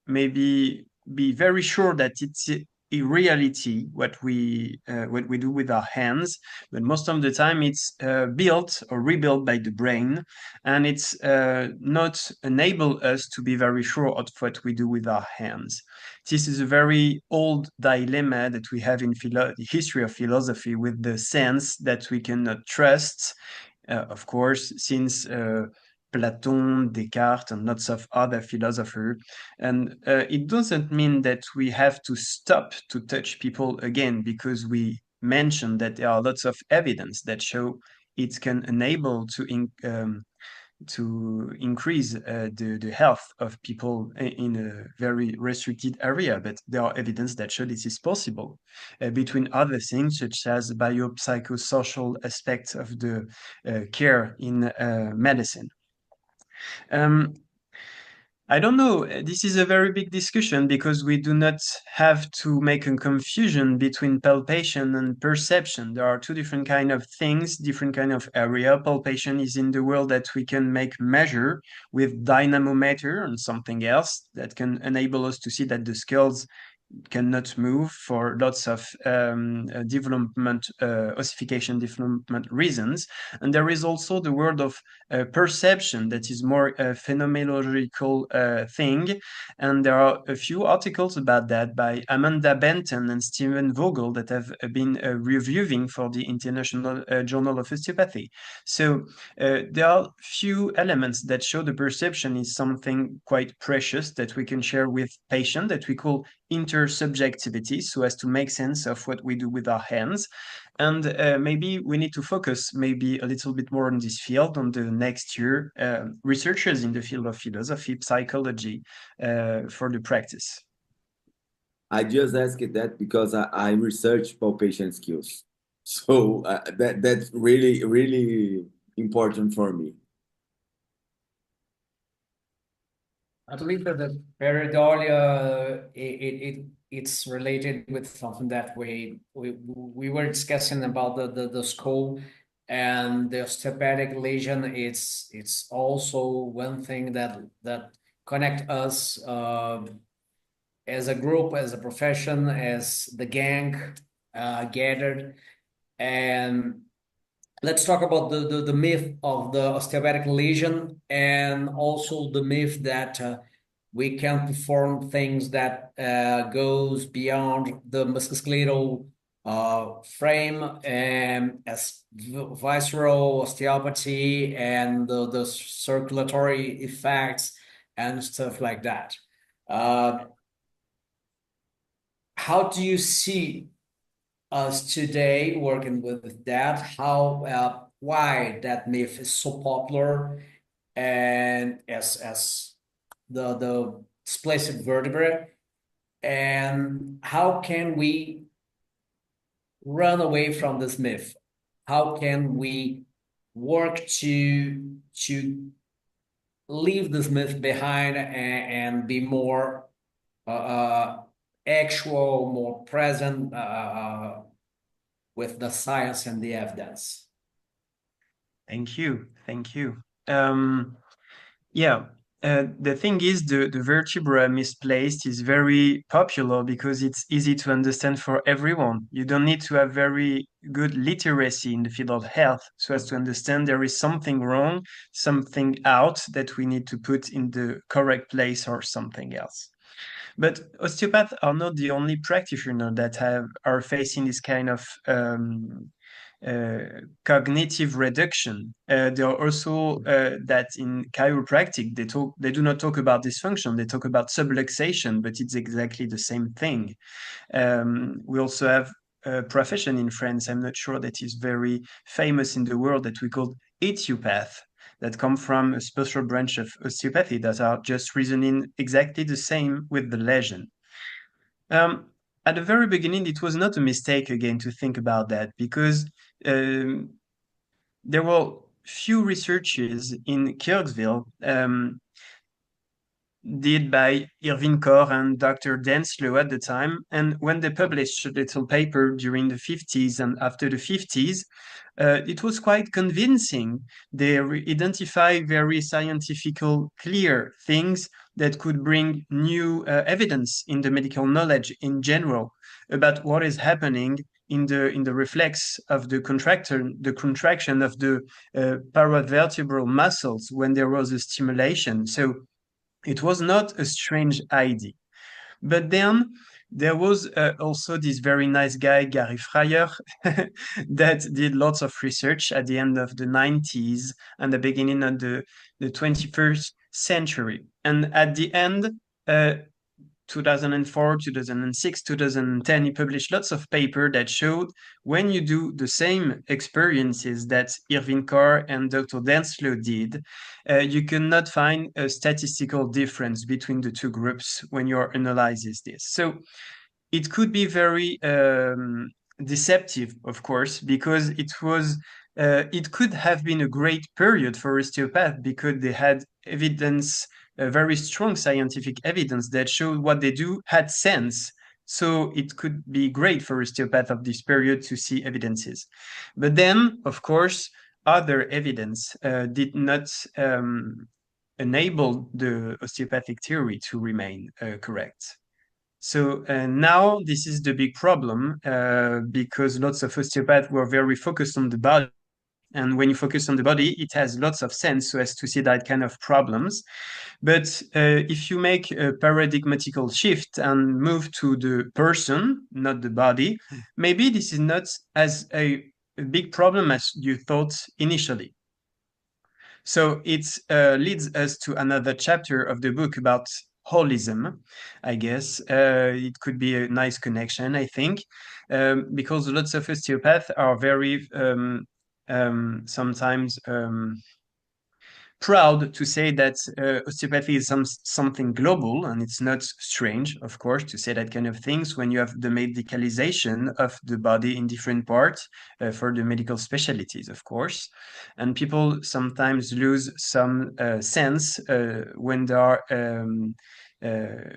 Speaker 3: maybe be very sure that it's in reality what we do with our hands, but most of the time it's built or rebuilt by the brain, and it's not enable us to be very sure of what we do with our hands. This is a very old dilemma that we have in the history of philosophy, with the sense that we cannot trust, of course, since Platon, Descartes, and lots of other philosophers. And it doesn't mean that we have to stop to touch people again, because we mentioned that there are lots of evidence that show it can enable to increase the health of people in a very restricted area. But there are evidence that show this is possible, between other things, such as biopsychosocial aspects of the care in medicine. Um, I don't know. This is a very big discussion because we do not have to make a confusion between palpation and perception. There are two different kind of things, different kind of area. Palpation is in the world that we can make measure with dynamometer and something else that can enable us to see that the skulls cannot move for lots of development, ossification development reasons. And there is also the world of perception that is more a phenomenological thing. And there are a few articles about that by Amanda Benton and Stephen Vogel that have been reviewing for the International Journal of Osteopathy. So there are few elements that show the perception is something quite precious that we can share with patient that we call intersubjectivity, so as to make sense of what we do with our hands. And maybe we need to focus maybe a little bit more on this field on the next year, researchers in the field of philosophy, psychology, for the practice.
Speaker 1: I just asked that because I research palpation skills. So that's really, really important for me.
Speaker 2: I believe that the pareidolia, it's related with something that we were discussing about the skull and the osteopathic lesion. It's also one thing that connect us as a group, as a profession, as the gang gathered. And let's talk about the myth of the osteopathic lesion, and also the myth that we can perform things that goes beyond the musculoskeletal frame, and as visceral osteopathy and the circulatory effects and stuff like that. How do you see us today working with that? How why that myth is so popular, and as the displaced vertebrae, and how can we run away from this myth? How can we work to leave this myth behind and be more actual, more present with the science and the evidence?
Speaker 3: Thank you. Thank you. Yeah, the thing is, the vertebra misplaced is very popular because it's easy to understand for everyone. You don't need to have very good literacy in the field of health so as to understand there is something wrong, something out that we need to put in the correct place or something else. But osteopaths are not the only practitioners that are facing this kind of cognitive reduction. There are also that in chiropractic they do not talk about dysfunction, they talk about subluxation, but it's exactly the same thing. We also have a profession in France, I'm not sure that is very famous in the world, that we call ethiopath, that come from a special branch of osteopathy that are just reasoning exactly the same with the lesion. At the very beginning, it was not a mistake again to think about that, because there were few researches in Kirksville did by Irving Corr and Dr. Denslow at the time. And when they published a little paper during the 50s and after the 50s, it was quite convincing. They identify very scientifical, clear things that could bring new evidence in the medical knowledge in general about what is happening in the reflex of the contraction of the paravertebral muscles when there was a stimulation. So it was not a strange idea. But then there was also this very nice guy, Gary Fryer, that did lots of research at the end of the 90s and the beginning of the 21st century. And at the end, 2004, 2006, 2010, he published lots of papers that showed when you do the same experiences that Irving Corr and Dr. Denslow did, you cannot find a statistical difference between the two groups when you analyzes this. So it could be very deceptive, of course, because it could have been a great period for osteopaths because they had evidence very strong scientific evidence that showed what they do had sense. So it could be great for osteopaths of this period to see evidences. But then, of course, other evidence did not enable the osteopathic theory to remain correct. So now this is the big problem because lots of osteopaths were very focused on the body. And when you focus on the body, it has lots of sense so as to see that kind of problems. But if you make a paradigmatical shift and move to the person, not the body, maybe this is not as a big problem as you thought initially. So it leads us to another chapter of the book about holism, I guess. It could be a nice connection, I think, because lots of osteopaths are very sometimes proud to say that osteopathy is something global, and it's not strange, of course, to say that kind of things when you have the medicalization of the body in different parts for the medical specialties, of course. And people sometimes lose some sense when they are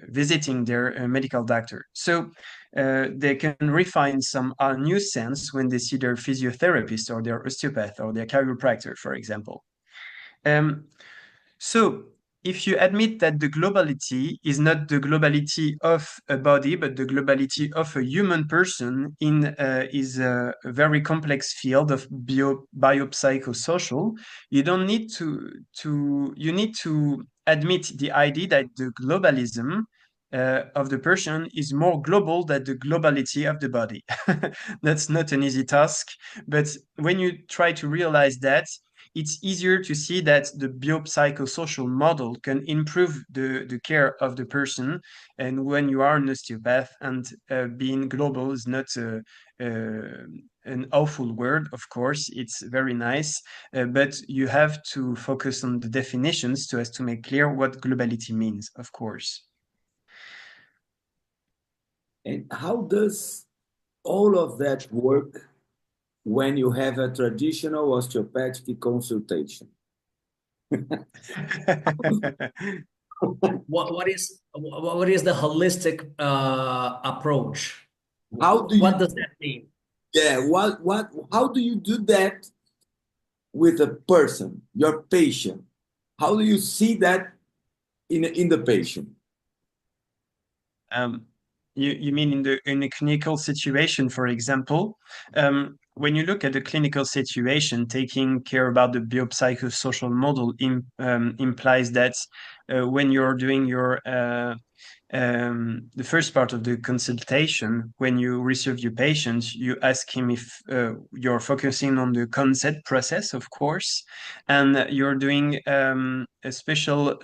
Speaker 3: visiting their medical doctor. So they can refine some new sense when they see their physiotherapist or their osteopath or their chiropractor, for example. So if you admit that the globality is not the globality of a body, but the globality of a human person is a very complex field of biopsychosocial, you don't need you need to admit the idea that the globalism of the person is more global than the globality of the body. That's not an easy task, but when you try to realize that, it's easier to see that the biopsychosocial model can improve the care of the person. And when you are an osteopath, and being global is not an awful word, of course, it's very nice, but you have to focus on the definitions so as to make clear what globality means, of course.
Speaker 1: And how does all of that work when you have a traditional osteopathic consultation?
Speaker 2: What is the holistic approach?
Speaker 1: How do you,
Speaker 2: What does that mean?
Speaker 1: yeah, how do you do that with a person, your patient? How do you see that in the patient?
Speaker 3: You mean in a clinical situation, for example? When you look at the clinical situation, taking care about the biopsychosocial model implies that when you're doing your the first part of the consultation, when you receive your patient, you ask him if you're focusing on the consent process, of course, and you're doing a special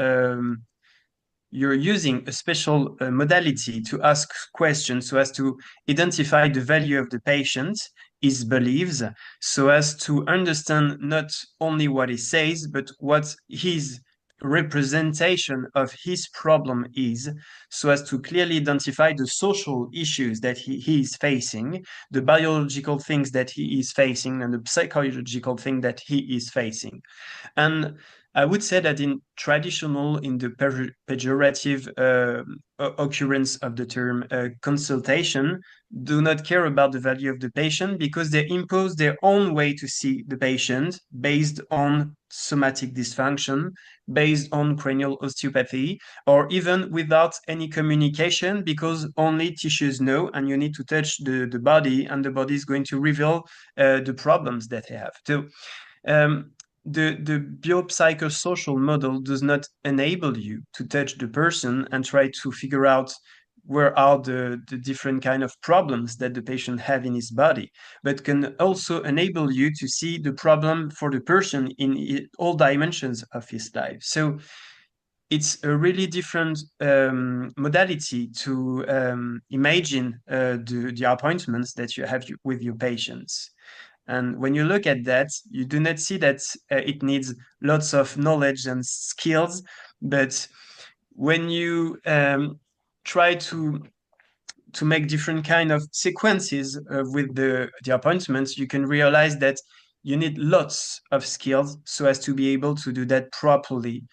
Speaker 3: you're using a special modality to ask questions so as to identify the value of the patient, his beliefs, so as to understand not only what he says, but what his representation of his problem is, so as to clearly identify the social issues that he is facing, the biological things that he is facing, and the psychological thing that he is facing. And I would say that in the pejorative occurrence of the term consultation, do not care about the value of the patient because they impose their own way to see the patient based on somatic dysfunction, based on cranial osteopathy, or even without any communication because only tissues know and you need to touch the body and the body is going to reveal the problems that they have. So, the biopsychosocial model does not enable you to touch the person and try to figure out where are the different kind of problems that the patient have in his body, but can also enable you to see the problem for the person in all dimensions of his life. So it's a really different modality to imagine the appointments that you have with your patients. And when you look at that, you do not see that it needs lots of knowledge and skills. But when you try to make different kind of sequences with the appointments, you can realize that you need lots of skills so as to be able to do that properly,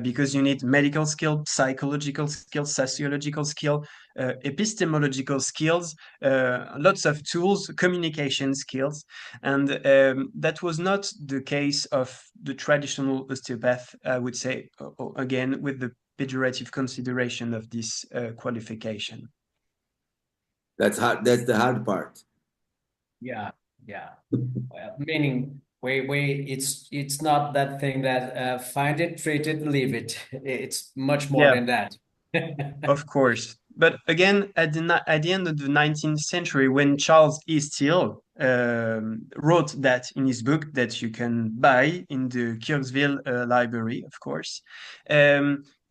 Speaker 3: because you need medical skill, psychological skills, sociological skill, epistemological skills, lots of tools, communication skills. And that was not the case of the traditional osteopath, I would say, again, with the pejorative consideration of this qualification.
Speaker 1: That's hard. That's the hard part.
Speaker 2: Yeah, yeah. Meaning, it's not that thing that find it, treat it, leave it. It's much more than that.
Speaker 3: Of course. But again, at the end of the 19th century, when Charles E. Steele wrote that in his book that you can buy in the Kirksville library, of course,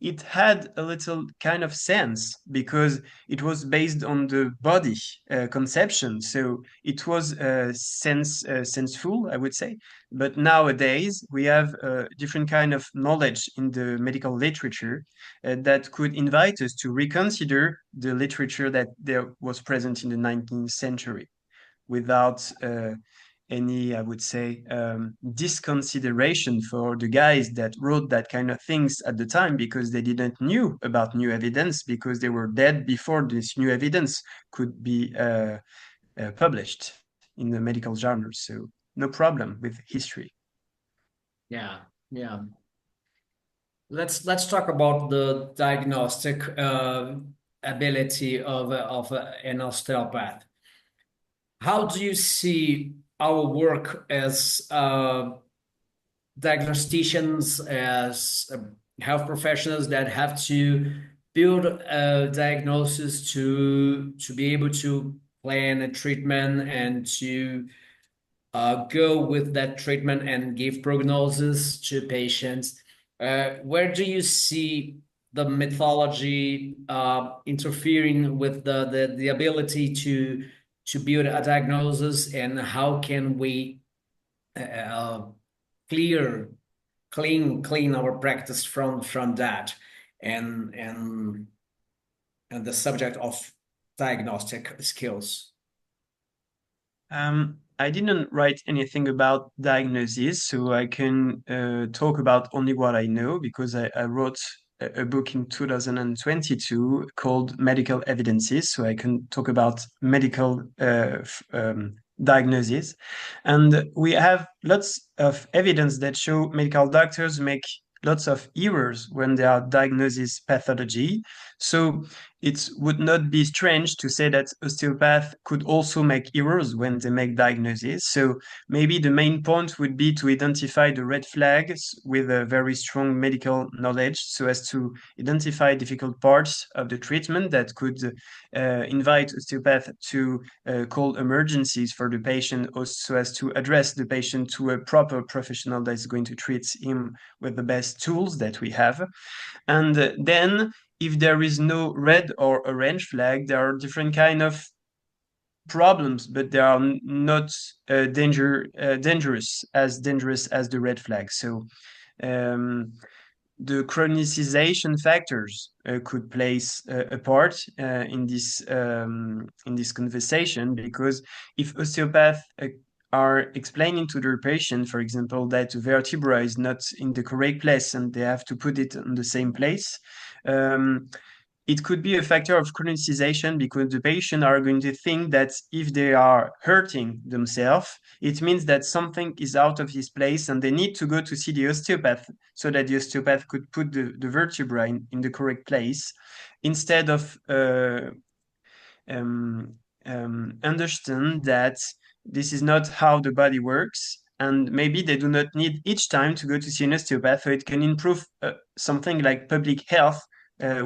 Speaker 3: it had a little kind of sense because it was based on the body conception. So it was senseful, I would say. But nowadays, we have a different kind of knowledge in the medical literature that could invite us to reconsider the literature that there was present in the 19th century without any, I would say, disconsideration for the guys that wrote that kind of things at the time, because they didn't knew about new evidence, because they were dead before this new evidence could be published in the medical journals. So no problem with history.
Speaker 2: Yeah, yeah. Let's talk about the diagnostic ability of an osteopath. How do you see our work as diagnosticians, as health professionals that have to build a diagnosis to be able to plan a treatment and to go with that treatment and give prognosis to patients? Where do you see the mythology interfering with the ability to build a diagnosis, and how can we clean our practice from that and the subject of diagnostic skills?
Speaker 3: I didn't write anything about diagnosis, so I can talk about only what I know, because I wrote a book in 2022 called Medical Evidences, so I can talk about medical diagnosis. And we have lots of evidence that show medical doctors make lots of errors when they are diagnosing pathology. So it would not be strange to say that osteopaths could also make errors when they make diagnoses. So maybe the main point would be to identify the red flags with a very strong medical knowledge, so as to identify difficult parts of the treatment that could invite osteopath to call emergencies for the patient, or so as to address the patient to a proper professional that is going to treat him with the best tools that we have. And then if there is no red or orange flag, there are different kind of problems, but they are not dangerous as the red flag. So the chronicization factors could play a part in this conversation, because if osteopaths are explaining to their patient, for example, that the vertebra is not in the correct place and they have to put it in the same place, it could be a factor of chronicization, because the patient are going to think that if they are hurting themselves, it means that something is out of his place and they need to go to see the osteopath, so that the osteopath could put the vertebra in the correct place, instead of understand that this is not how the body works, and maybe they do not need each time to go to see an osteopath. So it can improve something like public health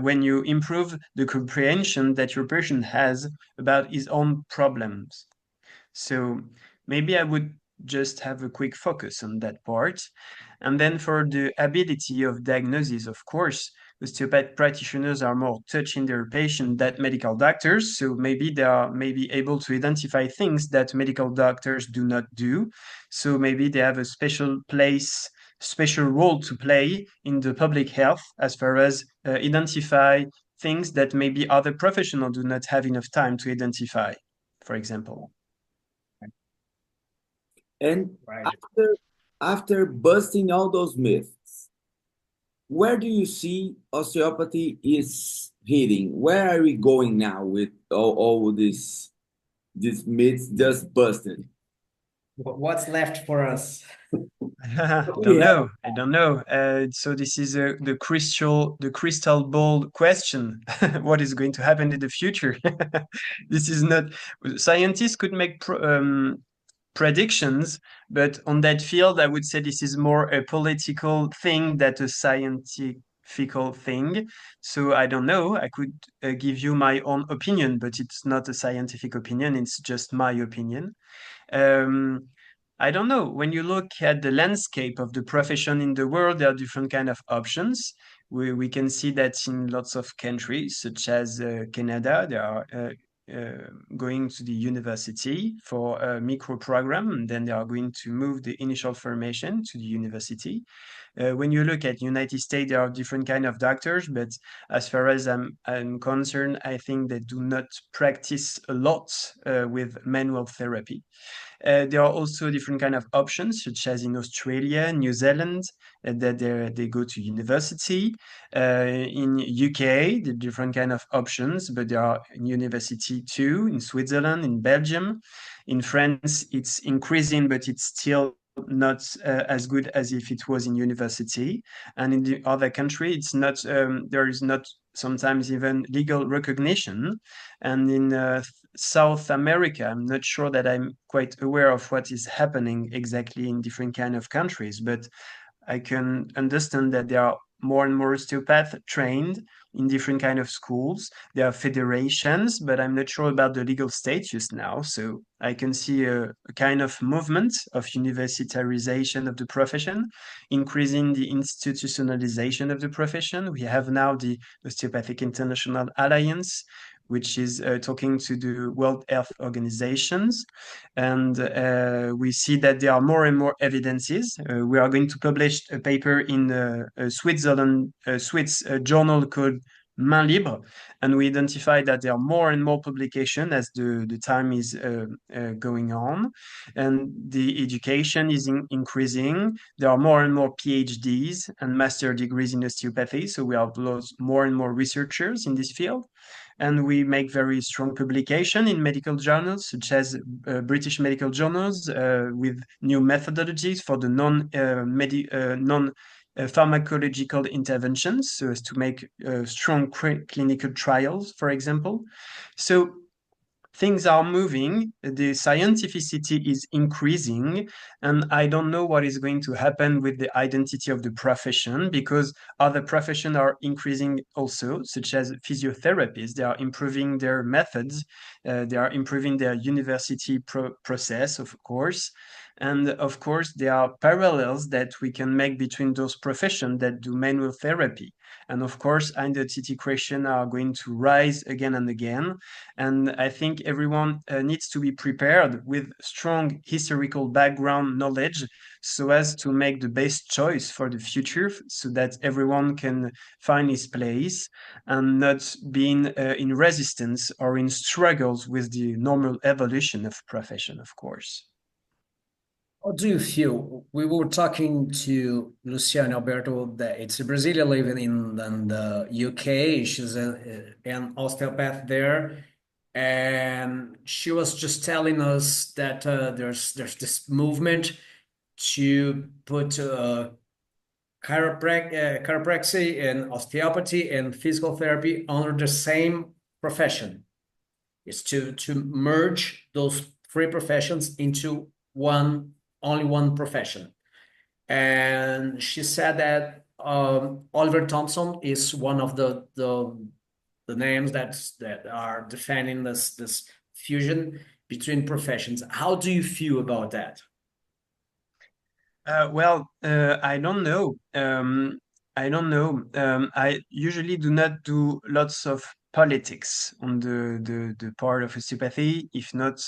Speaker 3: when you improve the comprehension that your patient has about his own problems. So maybe I would just have a quick focus on that part. And then for the ability of diagnosis, of course, osteopath practitioners are more touching their patient than medical doctors. So maybe they are maybe able to identify things that medical doctors do not do. So maybe they have a special place, special role to play in the public health, as far as identify things that maybe other professionals do not have enough time to identify, for example.
Speaker 1: And
Speaker 2: Right.
Speaker 1: after busting all those myths, where do you see osteopathy is heading? Where are we going now with all this myths just busted?
Speaker 2: What's left for us?
Speaker 3: I
Speaker 1: We
Speaker 3: don't
Speaker 1: have
Speaker 3: know. I don't know. So this is the crystal ball question. What is going to happen in the future? This is not. Scientists could make predictions, but on that field, I would say this is more a political thing than a scientific thing. So I don't know. I could give you my own opinion, but it's not a scientific opinion. It's just my opinion. Um, I don't know. When you look at the landscape of the profession in the world, there are different kind of options. We can see that in lots of countries, such as Canada, they are going to the university for a micro program, and then they are going to move the initial formation to the university. When you look at United States, there are different kind of doctors, but as far as I'm concerned, I think they do not practice a lot with manual therapy. There are also different kind of options, such as in Australia, New Zealand, that they go to university. In UK, the different kind of options, but there are in university too, in Switzerland, in Belgium. In France, it's increasing, but it's still not as good as if it was in university. And in the other country, it's not. There is not sometimes even legal recognition. And in South America, I'm not sure that I'm quite aware of what is happening exactly in different kind of countries, but I can understand that there are more and more osteopaths trained in different kind of schools. There are federations, but I'm not sure about the legal status now. So I can see a kind of movement of universitarization of the profession, increasing the institutionalization of the profession. We have now the Osteopathic International Alliance, which is talking to the World Health Organizations. And we see that there are more and more evidences. We are going to publish a paper in a Switzerland, Swiss journal called Main Libre, and we identify that there are more and more publications as the time is going on, and the education is increasing. There are more and more PhDs and master degrees in osteopathy, so we have more and more researchers in this field, and we make very strong publication in medical journals such as British medical journals with new methodologies for the non pharmacological interventions, so as to make strong clinical trials, for example. So things are moving, the scientificity is increasing, and I don't know what is going to happen with the identity of the profession, because other professions are increasing also, such as physiotherapists. They are improving their methods, they are improving their university process, of course. And of course, there are parallels that we can make between those professions that do manual therapy. And of course, identity questions are going to rise again and again. And I think everyone needs to be prepared with strong historical background knowledge so as to make the best choice for the future, so that everyone can find his place and not being in resistance or in struggles with the normal evolution of profession, of course.
Speaker 2: How do you feel? We were talking to Luciana Alberto, that it's a Brazilian living in the UK. She's an osteopath there, and she was just telling us that there's this movement to put chiropractic and osteopathy and physical therapy under the same profession. It's to merge those three professions into only one profession. And she said that Oliver Thompson is one of the names that are defending this fusion between professions. How do you feel about that?
Speaker 3: I don't know. I don't know. I usually do not do lots of politics on the part of osteopathy. If not,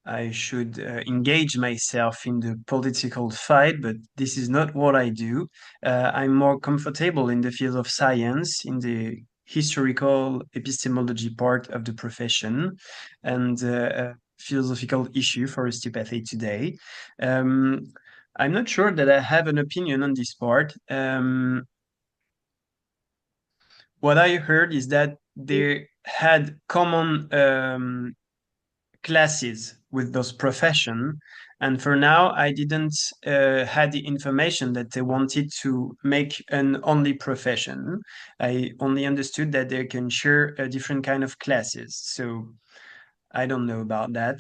Speaker 3: I should engage myself in the political fight, but this is not what I do. I'm more comfortable in the field of science, in the historical epistemology part of the profession. And philosophical issue for osteopathy today. I'm not sure that I have an opinion on this part. What I heard is that they had common classes with those profession, and for now I didn't had the information that they wanted to make an only profession. I only understood that they can share a different kind of classes, so I don't know about that.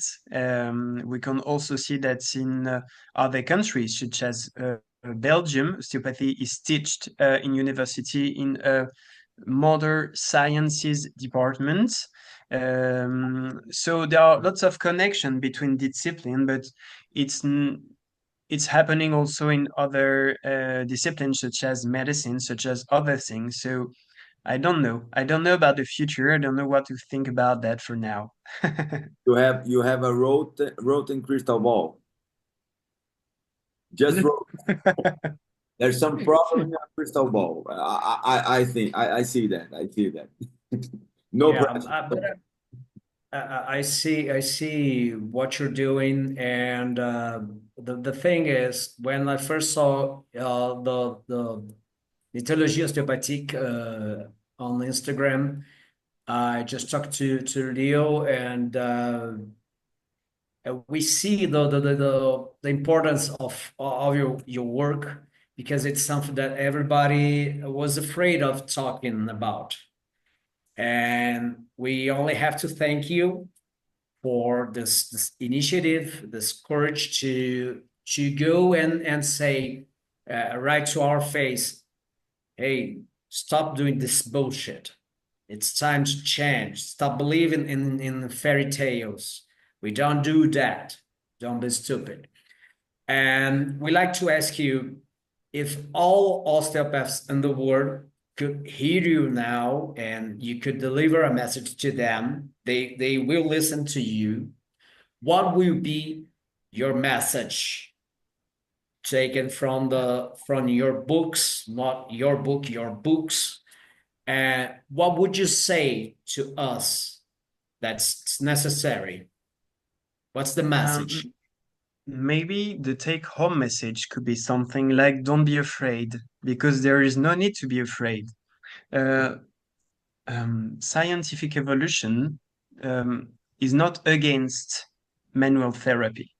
Speaker 3: We can also see that in other countries such as Belgium, osteopathy is taught in university in modern sciences department. So there are lots of connection between discipline, but it's it's happening also in other disciplines such as medicine, such as other things. So I don't know. I don't know about the future. I don't know what to think about that for now.
Speaker 1: You have a rotten crystal ball. Just wrote. There's some problem in your crystal ball. I think I see that. I see that. No
Speaker 2: Yeah,
Speaker 1: pressure.
Speaker 2: but I see what you're doing, and the thing is, when I first saw the Mitologias osteopathique on Instagram, I just talked to Leo, and we see the importance of your work, because it's something that everybody was afraid of talking about. And we only have to thank you for this initiative, this courage to go and say right to our face, hey, stop doing this bullshit. It's time to change. Stop believing in fairy tales. We don't do that. Don't be stupid. And we like to ask you, if all osteopaths in the world could hear you now and you could deliver a message to them, they will listen to you. What will be your message taken from your books, not your book, your books? And what would you say to us that's necessary? What's the message?
Speaker 3: Maybe the take-home message could be something like, don't be afraid, because there is no need to be afraid. Uh, Scientific evolution is not against manual therapy.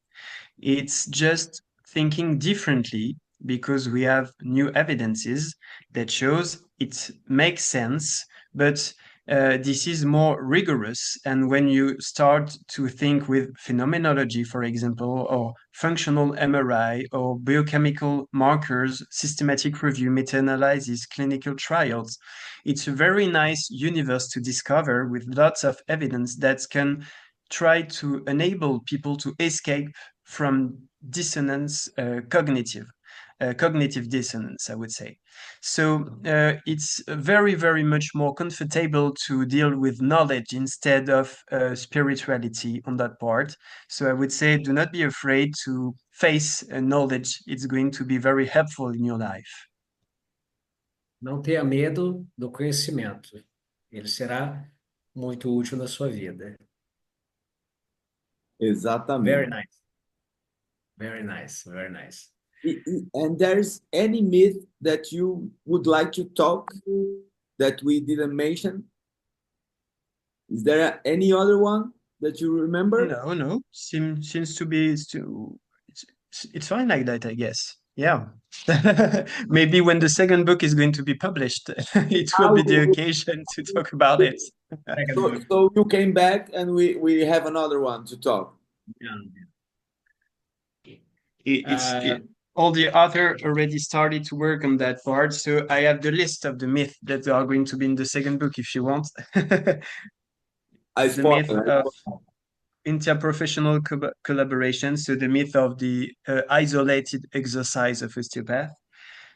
Speaker 3: It's just thinking differently because we have new evidences that shows it makes sense, but this is more rigorous. And when you start to think with phenomenology, for example, or functional MRI, or biochemical markers, systematic review, meta-analysis, clinical trials, it's a very nice universe to discover with lots of evidence that can try to enable people to escape from dissonance, cognitive dissonance, I would say. So it's very, very much more comfortable to deal with knowledge instead of spirituality on that part. So I would say, do not be afraid to face knowledge. It's going to be very helpful in your life.
Speaker 2: Não tenha medo do conhecimento. Ele será muito útil na sua vida. Very
Speaker 1: Exatamente.
Speaker 2: nice. Very nice. Very nice.
Speaker 1: And there's any myth that you would like to talk that we didn't mention? Is there any other one that you remember?
Speaker 3: No. Seems to be it's fine like that, I guess. Yeah. Maybe when the second book is going to be published, it will be the occasion to talk about it.
Speaker 1: So you came back and we have another one to talk.
Speaker 3: All the author already started to work on that part, so I have the list of the myths that are going to be in the second book if you want.
Speaker 1: I
Speaker 3: The myth
Speaker 1: spoiled.
Speaker 3: of interprofessional collaboration, so the myth of the isolated exercise of osteopath,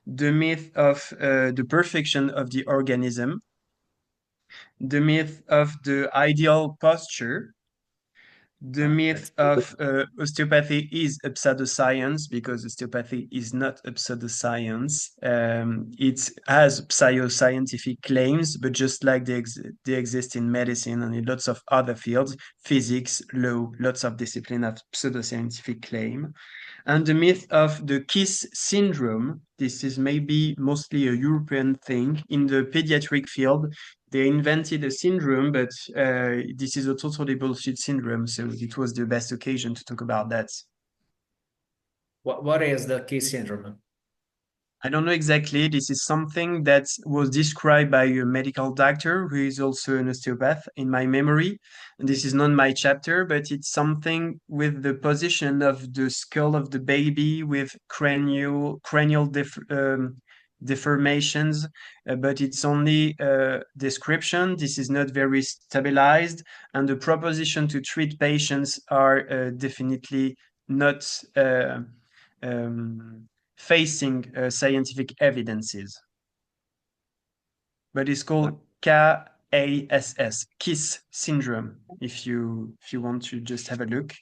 Speaker 3: the myth of the perfection of the organism, the myth of the ideal posture, The myth of osteopathy is a pseudoscience because osteopathy is not a pseudoscience. It has pseudoscientific claims, but just like they exist in medicine and in lots of other fields, physics, law, lots of discipline have pseudoscientific claim. And the myth of the KISS syndrome, this is maybe mostly a European thing. In the pediatric field, they invented a syndrome, but this is a totally bullshit syndrome. So it was the best occasion to talk about that.
Speaker 2: What is the key syndrome?
Speaker 3: I don't know exactly. This is something that was described by a medical doctor who is also an osteopath in my memory. And this is not my chapter, but it's something with the position of the skull of the baby with cranial deformations, but it's only a description. This is not very stabilized, and the proposition to treat patients are definitely not facing scientific evidences. But it's called KASS, KISS syndrome, if you want to just have a look.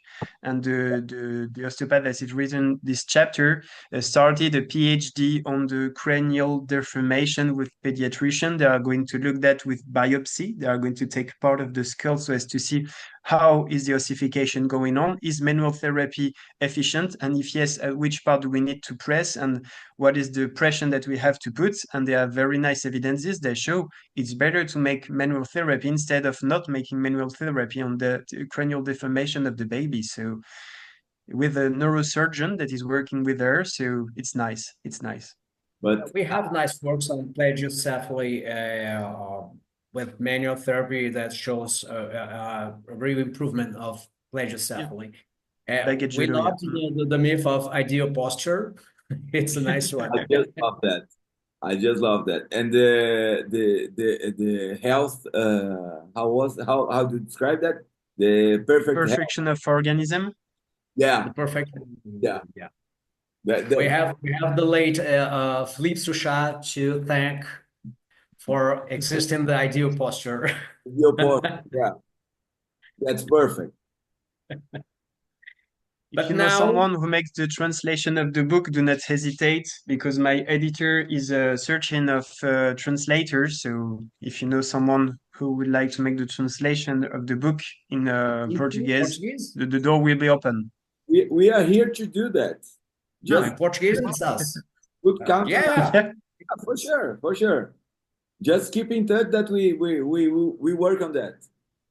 Speaker 3: And the osteopath that has written this chapter started a PhD on the cranial deformation with pediatrician. They are going to look that with biopsy. They are going to take part of the skull so as to see how is the ossification going on? Is manual therapy efficient? And if yes, which part do we need to press? And what is the pressure that we have to put? And they have very nice evidences. They show it's better to make manual therapy instead of not making manual therapy on the cranial deformation of the baby. So with a neurosurgeon that is working with her, so it's nice. It's nice.
Speaker 1: But
Speaker 2: We have nice works on plagiocephaly with manual therapy that shows a real improvement of plagiocephaly.
Speaker 3: Like
Speaker 2: We
Speaker 3: judo,
Speaker 2: love the myth of ideal posture. It's a nice one.
Speaker 1: I just love that. I just love that. And the health, how to describe that? The perfect health.
Speaker 3: Perfection of organism.
Speaker 1: Yeah,
Speaker 2: The perfect.
Speaker 1: yeah.
Speaker 2: Yeah.
Speaker 1: The-
Speaker 2: We have the late Philippe Souchat to thank for existing the ideal posture.
Speaker 1: your point. Yeah, that's perfect.
Speaker 3: If
Speaker 2: But
Speaker 3: you know
Speaker 2: now,
Speaker 3: someone who makes the translation of the book, do not hesitate because my editor is searching of translators. So if you know someone who would like to make the translation of the book in Portuguese,
Speaker 2: Portuguese?
Speaker 3: the door will be open.
Speaker 1: We are here to do that.
Speaker 2: No,
Speaker 1: Just
Speaker 2: in Portuguese it's us.
Speaker 1: good country.
Speaker 2: Yeah.
Speaker 3: Yeah.
Speaker 1: Yeah, for sure. Just keep in touch that we work on that,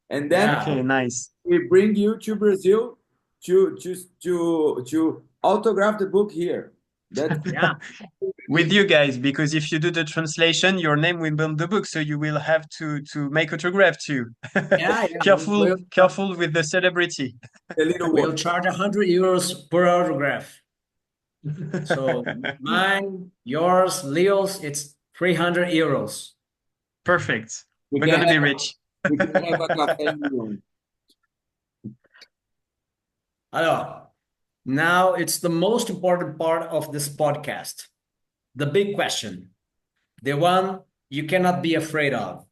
Speaker 1: and then
Speaker 2: Yeah.
Speaker 3: Okay, nice.
Speaker 1: we bring you to Brazil to autograph the book here. That
Speaker 2: Yeah.
Speaker 3: With you guys, because if you do the translation, your name will be on the book, so you will have to make autograph too.
Speaker 2: Yeah.
Speaker 3: Careful with the celebrity.
Speaker 1: a little
Speaker 2: We'll
Speaker 1: one.
Speaker 2: charge 100 euros per autograph. So mine, yours, Leo's, it's 300 euros.
Speaker 3: Perfect.
Speaker 1: We
Speaker 3: We're
Speaker 1: can
Speaker 3: gonna be
Speaker 1: have,
Speaker 3: rich.
Speaker 1: we can have a cafe in the room.
Speaker 2: Alors, now it's the most important part of this podcast. The big question. The one you cannot be afraid of.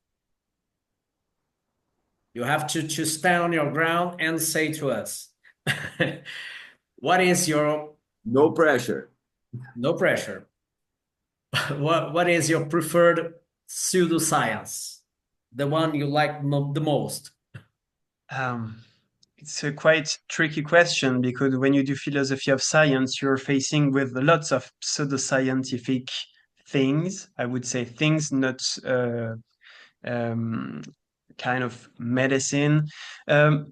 Speaker 2: You have to stand on your ground and say to us, what is your,
Speaker 1: No pressure.
Speaker 2: no pressure, what is your preferred pseudoscience? The one you like the most?
Speaker 3: It's a quite tricky question because when you do philosophy of science, you're facing with lots of pseudoscientific things. I would say things, not kind of medicine.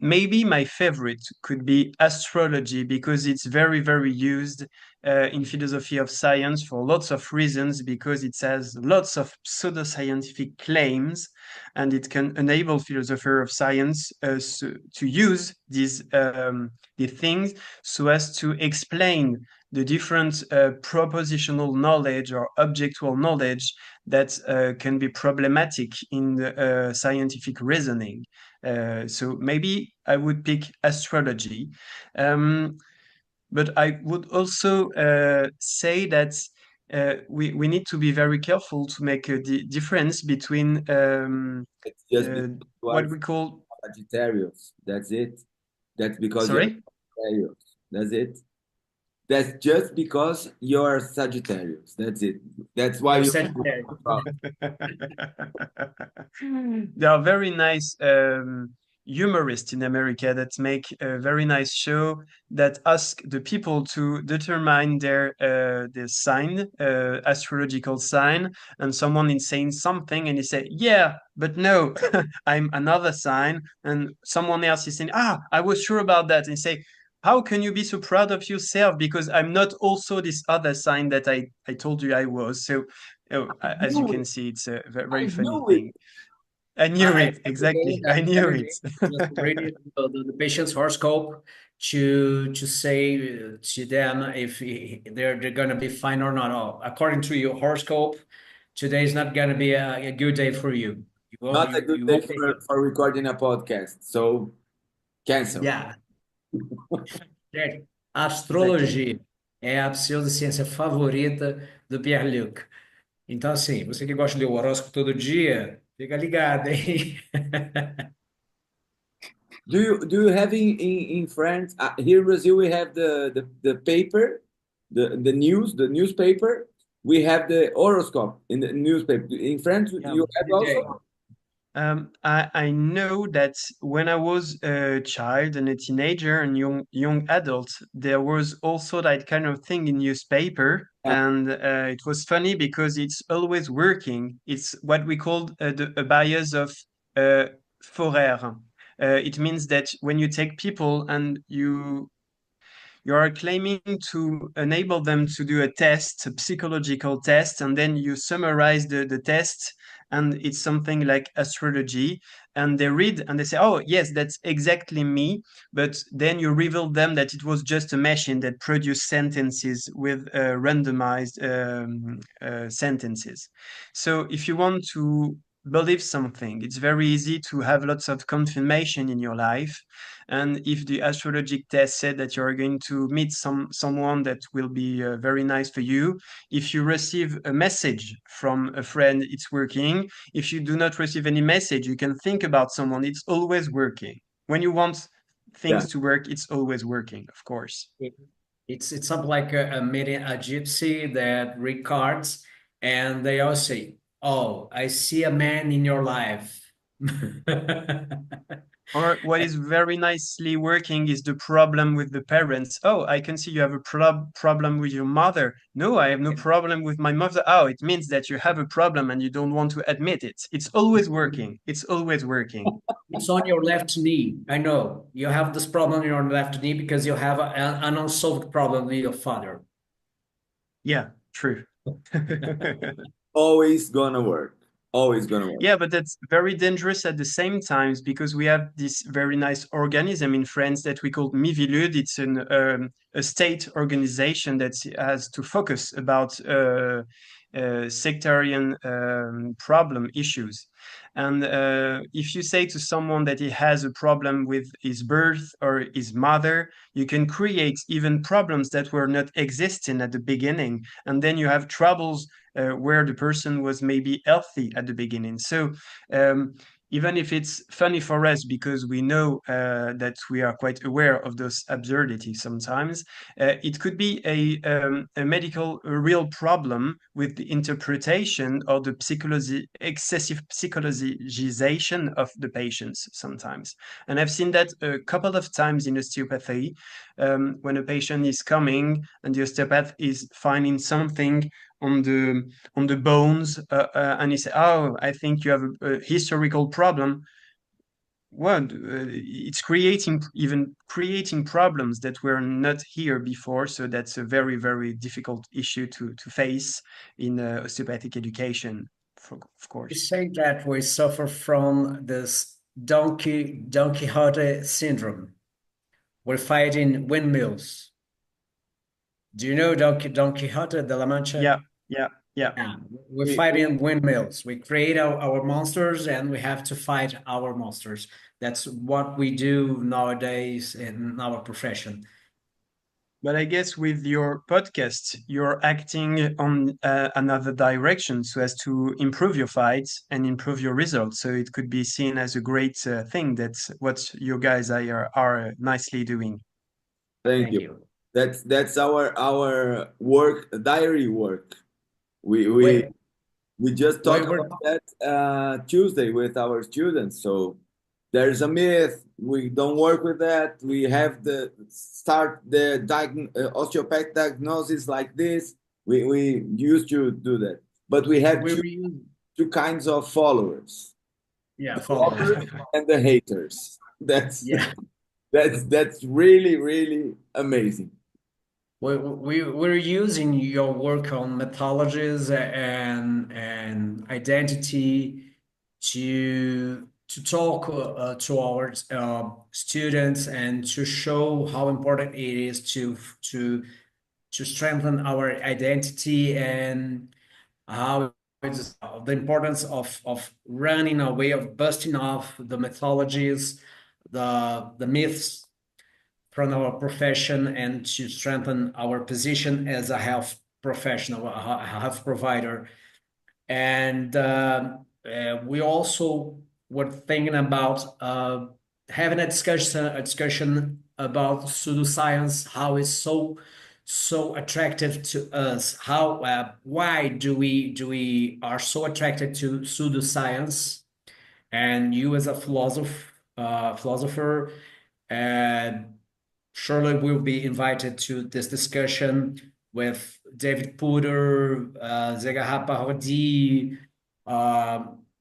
Speaker 3: Maybe my favorite could be astrology because it's very, very used in philosophy of science for lots of reasons, because it has lots of pseudoscientific claims and it can enable philosophers of science to use these the things so as to explain the different propositional knowledge or objectual knowledge that can be problematic in scientific reasoning. So maybe I would pick astrology. But I would also say that we need to be very careful to make a difference between
Speaker 1: It's just
Speaker 3: what we call
Speaker 1: Sagittarius. That's it. That's because you're
Speaker 3: Sorry?
Speaker 1: Sagittarius. That's it. That's just because you're Sagittarius. That's it. That's why
Speaker 2: You're
Speaker 1: you're
Speaker 2: Sagittarius.
Speaker 1: proud.
Speaker 3: There are very nice humorists in America that make a very nice show that ask the people to determine their sign, astrological sign, and someone is saying something, and he say, "Yeah, but no, I'm another sign," and someone else is saying, "Ah, I was sure about that," and you say, "How can you be so proud of yourself? Because I'm not also this other sign that I told you I was." So,
Speaker 1: I
Speaker 3: as you
Speaker 1: knew
Speaker 3: can
Speaker 1: it.
Speaker 3: see, it's a very
Speaker 1: I
Speaker 3: funny
Speaker 1: knew it.
Speaker 3: thing. I knew it,
Speaker 2: Every day,
Speaker 3: exactly. I knew
Speaker 2: every
Speaker 3: it.
Speaker 2: day, just reading the patient's horoscope to say to them if they're going to be fine or not. Oh, according to your horoscope, today is not going to be a good day for you. You won't,
Speaker 1: Not a good
Speaker 2: you
Speaker 1: day
Speaker 2: won't make it.
Speaker 1: for recording a podcast. So cancel.
Speaker 2: Yeah. Gente,
Speaker 3: Exactly.
Speaker 2: astrologia é a pseudociência favorita do Pierre-Luc. Então, assim, você que gosta de ler o horóscopo todo dia, fica ligado, hein?
Speaker 1: Do you have in France here in Brazil we have the paper, the news, the newspaper. We have the horoscope in the newspaper. In France
Speaker 3: Yeah.
Speaker 1: you have
Speaker 2: Every day.
Speaker 1: also?
Speaker 3: I know that when I was a child and a teenager and young adult, there was also that kind of thing in newspaper,
Speaker 1: Yeah.
Speaker 3: and it was funny because it's always working. It's what we call a bias of uh, Forer. It means that when you take people and you are claiming to enable them to do a test, a psychological test, and then you summarize the test, and it's something like astrology, and they read and they say, "Oh, yes, that's exactly me," but then you reveal them that it was just a machine that produced sentences with randomized sentences. So if you want to believe something, it's very easy to have lots of confirmation in your life, and if the astrologic test said that you're going to meet someone that will be very nice for you, if you receive a message from a friend, it's working. If you do not receive any message, you can think about someone. It's always working. When you want
Speaker 1: Yeah.
Speaker 3: things to work, it's always working, of course.
Speaker 2: It's something like a meeting a gypsy that read cards, and they all say, "Oh, I see a man in your life."
Speaker 3: Or what is very nicely working is the problem with the parents. Oh, I can see you have a problem with your mother. No, I have no problem with my mother. Oh, it means that you have a problem and you don't want to admit it. It's always working. It's always working.
Speaker 2: It's on your left knee. I know you have this problem in your left knee because you have an unsolved problem with your father.
Speaker 3: Yeah, true.
Speaker 1: Always gonna work. Always gonna work.
Speaker 3: Yeah, but that's very dangerous at the same times because we have this very nice organism in France that we call Mivilude. It's a state organization that has to focus about sectarian problem issues. And if you say to someone that he has a problem with his birth or his mother, you can create even problems that were not existing at the beginning. And then you have troubles where the person was maybe healthy at the beginning. So even if it's funny for us because we know that we are quite aware of those absurdities sometimes, it could be a medical a real problem with the interpretation or the excessive psychologization of the patients sometimes. And I've seen that a couple of times in osteopathy when a patient is coming and the osteopath is finding something on the bones, and he say, "Oh, I think you have a historical problem." Well, it's creating problems that were not here before. So that's a very difficult issue to face in osteopathic education, of
Speaker 2: You
Speaker 3: course.
Speaker 2: say that we suffer from this Don Quixote syndrome. We're fighting windmills. Do you know Don Quixote de la Mancha?
Speaker 3: Yeah, yeah, yeah.
Speaker 2: Yeah, we're
Speaker 1: We, we,
Speaker 2: fighting windmills. We create our monsters and we have to fight our monsters. That's what we do nowadays in our profession.
Speaker 3: But I guess with your podcast, you're acting on another direction so as to improve your fights and improve your results. So it could be seen as a great thing. That's what you guys are nicely doing.
Speaker 1: Thank
Speaker 2: Thank
Speaker 1: you.
Speaker 2: you.
Speaker 1: That's our work, diary work. We we
Speaker 2: Wait,
Speaker 1: we just
Speaker 2: wait,
Speaker 1: talked
Speaker 2: we're,
Speaker 1: about that Tuesday with our students. So there's a myth. We don't work with that. We have the start the osteopathic diagnosis like this. We used to do that, but we have
Speaker 2: we're reusing.
Speaker 1: two kinds of followers:
Speaker 2: Yeah,
Speaker 1: the
Speaker 2: followers.
Speaker 1: followers and the haters. That's
Speaker 2: Yeah.
Speaker 1: that's really really amazing.
Speaker 2: We're using your work on mythologies and identity to talk to our students and to show how important it is to strengthen our identity and how it's the importance of running a way of busting off the mythologies, the myths from our profession and to strengthen our position as a health professional, a health provider. And we also were thinking about having a discussion about pseudoscience, how it's so attractive to us. How why do we are so attracted to pseudoscience? And you as a philosopher, and surely will be invited to this discussion with David Puder, Zegaha Parodi,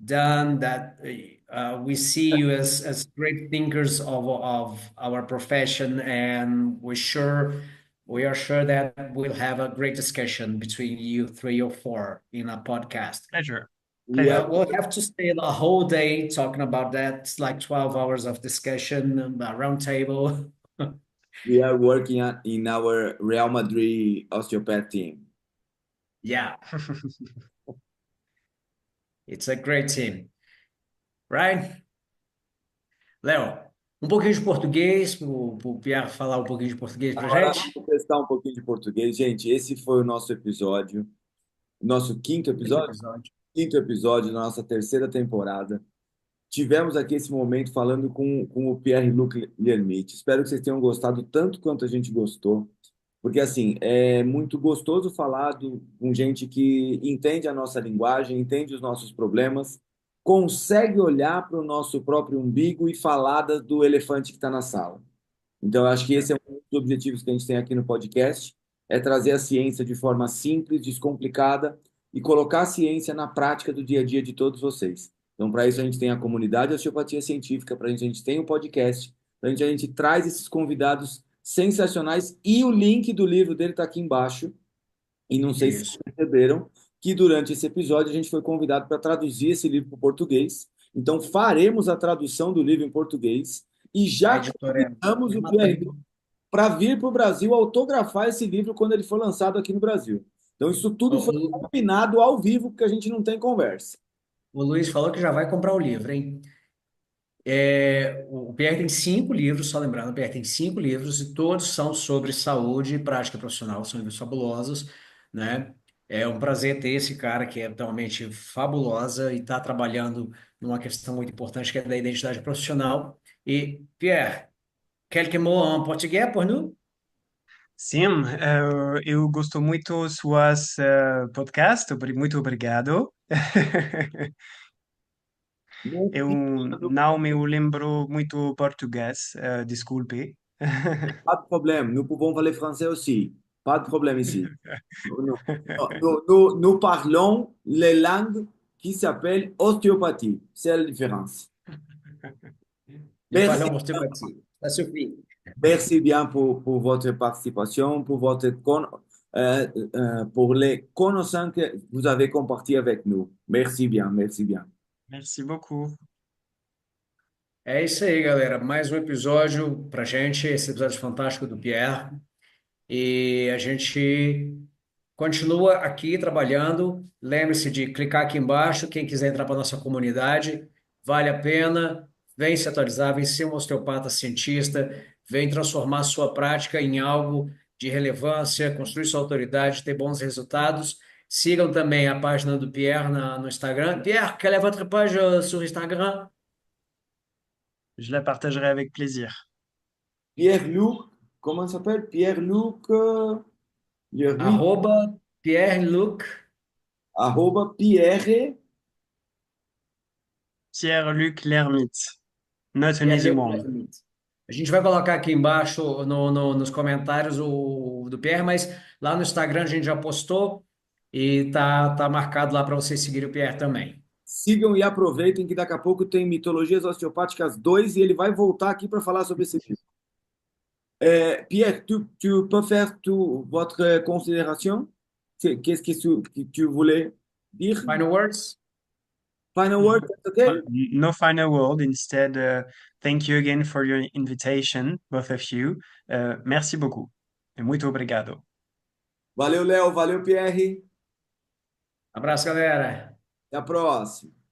Speaker 2: Dan, that we see you as great thinkers of our profession, and we are sure that we'll have a great discussion between you three or four in a podcast.
Speaker 3: Pleasure.
Speaker 1: We are
Speaker 2: We'll have to stay the whole day talking about that. It's like 12 hours of discussion, a round table.
Speaker 1: we are working in our Real Madrid osteopath team.
Speaker 2: Yeah, it's a great team, right? Léo, um pouquinho de português, para o Pierre falar um pouquinho de português para
Speaker 1: Agora
Speaker 2: gente.
Speaker 1: vamos testar um pouquinho de português. Gente, esse foi o nosso episódio, nosso quinto
Speaker 2: Quinto
Speaker 1: episódio,
Speaker 2: episódio.
Speaker 1: quinto episódio da nossa terceira temporada. Tivemos aqui esse momento falando com o Pierre-Luc L'Hermite. Espero que vocês tenham gostado tanto quanto a gente gostou, porque assim, é muito gostoso falar com gente que entende a nossa linguagem, entende os nossos problemas, consegue olhar para o nosso próprio umbigo e falar do elefante que está na sala. Então, eu acho que esse é um dos objetivos que a gente tem aqui no podcast, é trazer a ciência de forma simples, descomplicada e colocar a ciência na prática do dia a dia de todos vocês. Então, para isso, a gente tem a comunidade Osteopatia Científica, para isso a gente tem o podcast, para a gente traz esses convidados sensacionais e o link do livro dele está aqui embaixo. E não sei se
Speaker 2: Isso.
Speaker 1: vocês perceberam que durante esse episódio a gente foi convidado para traduzir esse livro para o português. Então, faremos a tradução do livro em português e
Speaker 2: A
Speaker 1: já
Speaker 2: editora é
Speaker 1: convidamos o Pierre
Speaker 2: matando.
Speaker 1: para vir para o Brasil autografar esse livro quando ele for lançado aqui no Brasil. Então, isso tudo foi
Speaker 2: O,
Speaker 1: combinado ao vivo, porque a gente não tem conversa.
Speaker 2: o Luiz falou que já vai comprar o livro, hein? O Pierre tem 5 livros, só lembrando, o Pierre tem 5 livros e todos são sobre saúde e prática profissional, são livros fabulosos, né? É um prazer ter esse cara que é realmente fabulosa e está trabalhando numa questão muito importante que é da identidade profissional. E, Pierre, quelques mots en português, por nous?
Speaker 3: Sim, eu gosto muito suas podcast, muito obrigado. Eu não me lembro muito português, desculpe.
Speaker 1: Pas de problème, nous pouvons parler français aussi. Pas de problème ici. Nous parlons les langues qui s'appellent ostéopathie. C'est la différence.
Speaker 2: Nous
Speaker 1: Merci,
Speaker 2: parlons osteopathie. Ça suffit.
Speaker 1: merci bien pour votre participation, pour les connaissances que vous avez comparties avec nous. Merci bien, merci bien.
Speaker 3: Merci beaucoup.
Speaker 2: É isso aí, galera. Mais um episódio pra gente, esse episódio fantástico do Pierre. E a gente continua aqui trabalhando. Lembre-se de clicar aqui embaixo. Quem quiser entrar para nossa comunidade, vale a pena. Vem se atualizar, vem ser um osteopata cientista, vem transformar a sua prática em algo de relevância, construir sua autoridade, ter bons resultados. Sigam também a página do Pierre no Instagram. Pierre, quelle est votre page sur Instagram?
Speaker 3: Je la partagerai avec plaisir.
Speaker 1: Pierre-Luc, comment ça s'appelle? Pierre-Luc L'Hermite,
Speaker 2: Arroba Pierre-Luc
Speaker 1: arroba Pierre.
Speaker 3: Pierre-Luc L'Hermite. Not an easy
Speaker 2: Pierre-Luc
Speaker 3: one.
Speaker 2: L'Hermite. A gente vai colocar aqui embaixo nos comentários o do Pierre, mas lá no Instagram a gente já postou e tá marcado lá para vocês seguirem o Pierre também.
Speaker 1: Sigam e aproveitem que daqui a pouco tem Mitologias Osteopáticas 2 e ele vai voltar aqui para falar sobre esse livro. Pierre, tu peux faire votre considération? Qu'est-ce que tu voulais dire?
Speaker 2: Final words?
Speaker 1: Final word, okay?
Speaker 3: No final word. Instead, thank you again for your invitation, both of you. Merci beaucoup. E muito obrigado.
Speaker 1: Valeu, Léo. Valeu, Pierre.
Speaker 2: Abraço, galera.
Speaker 1: Até a próxima.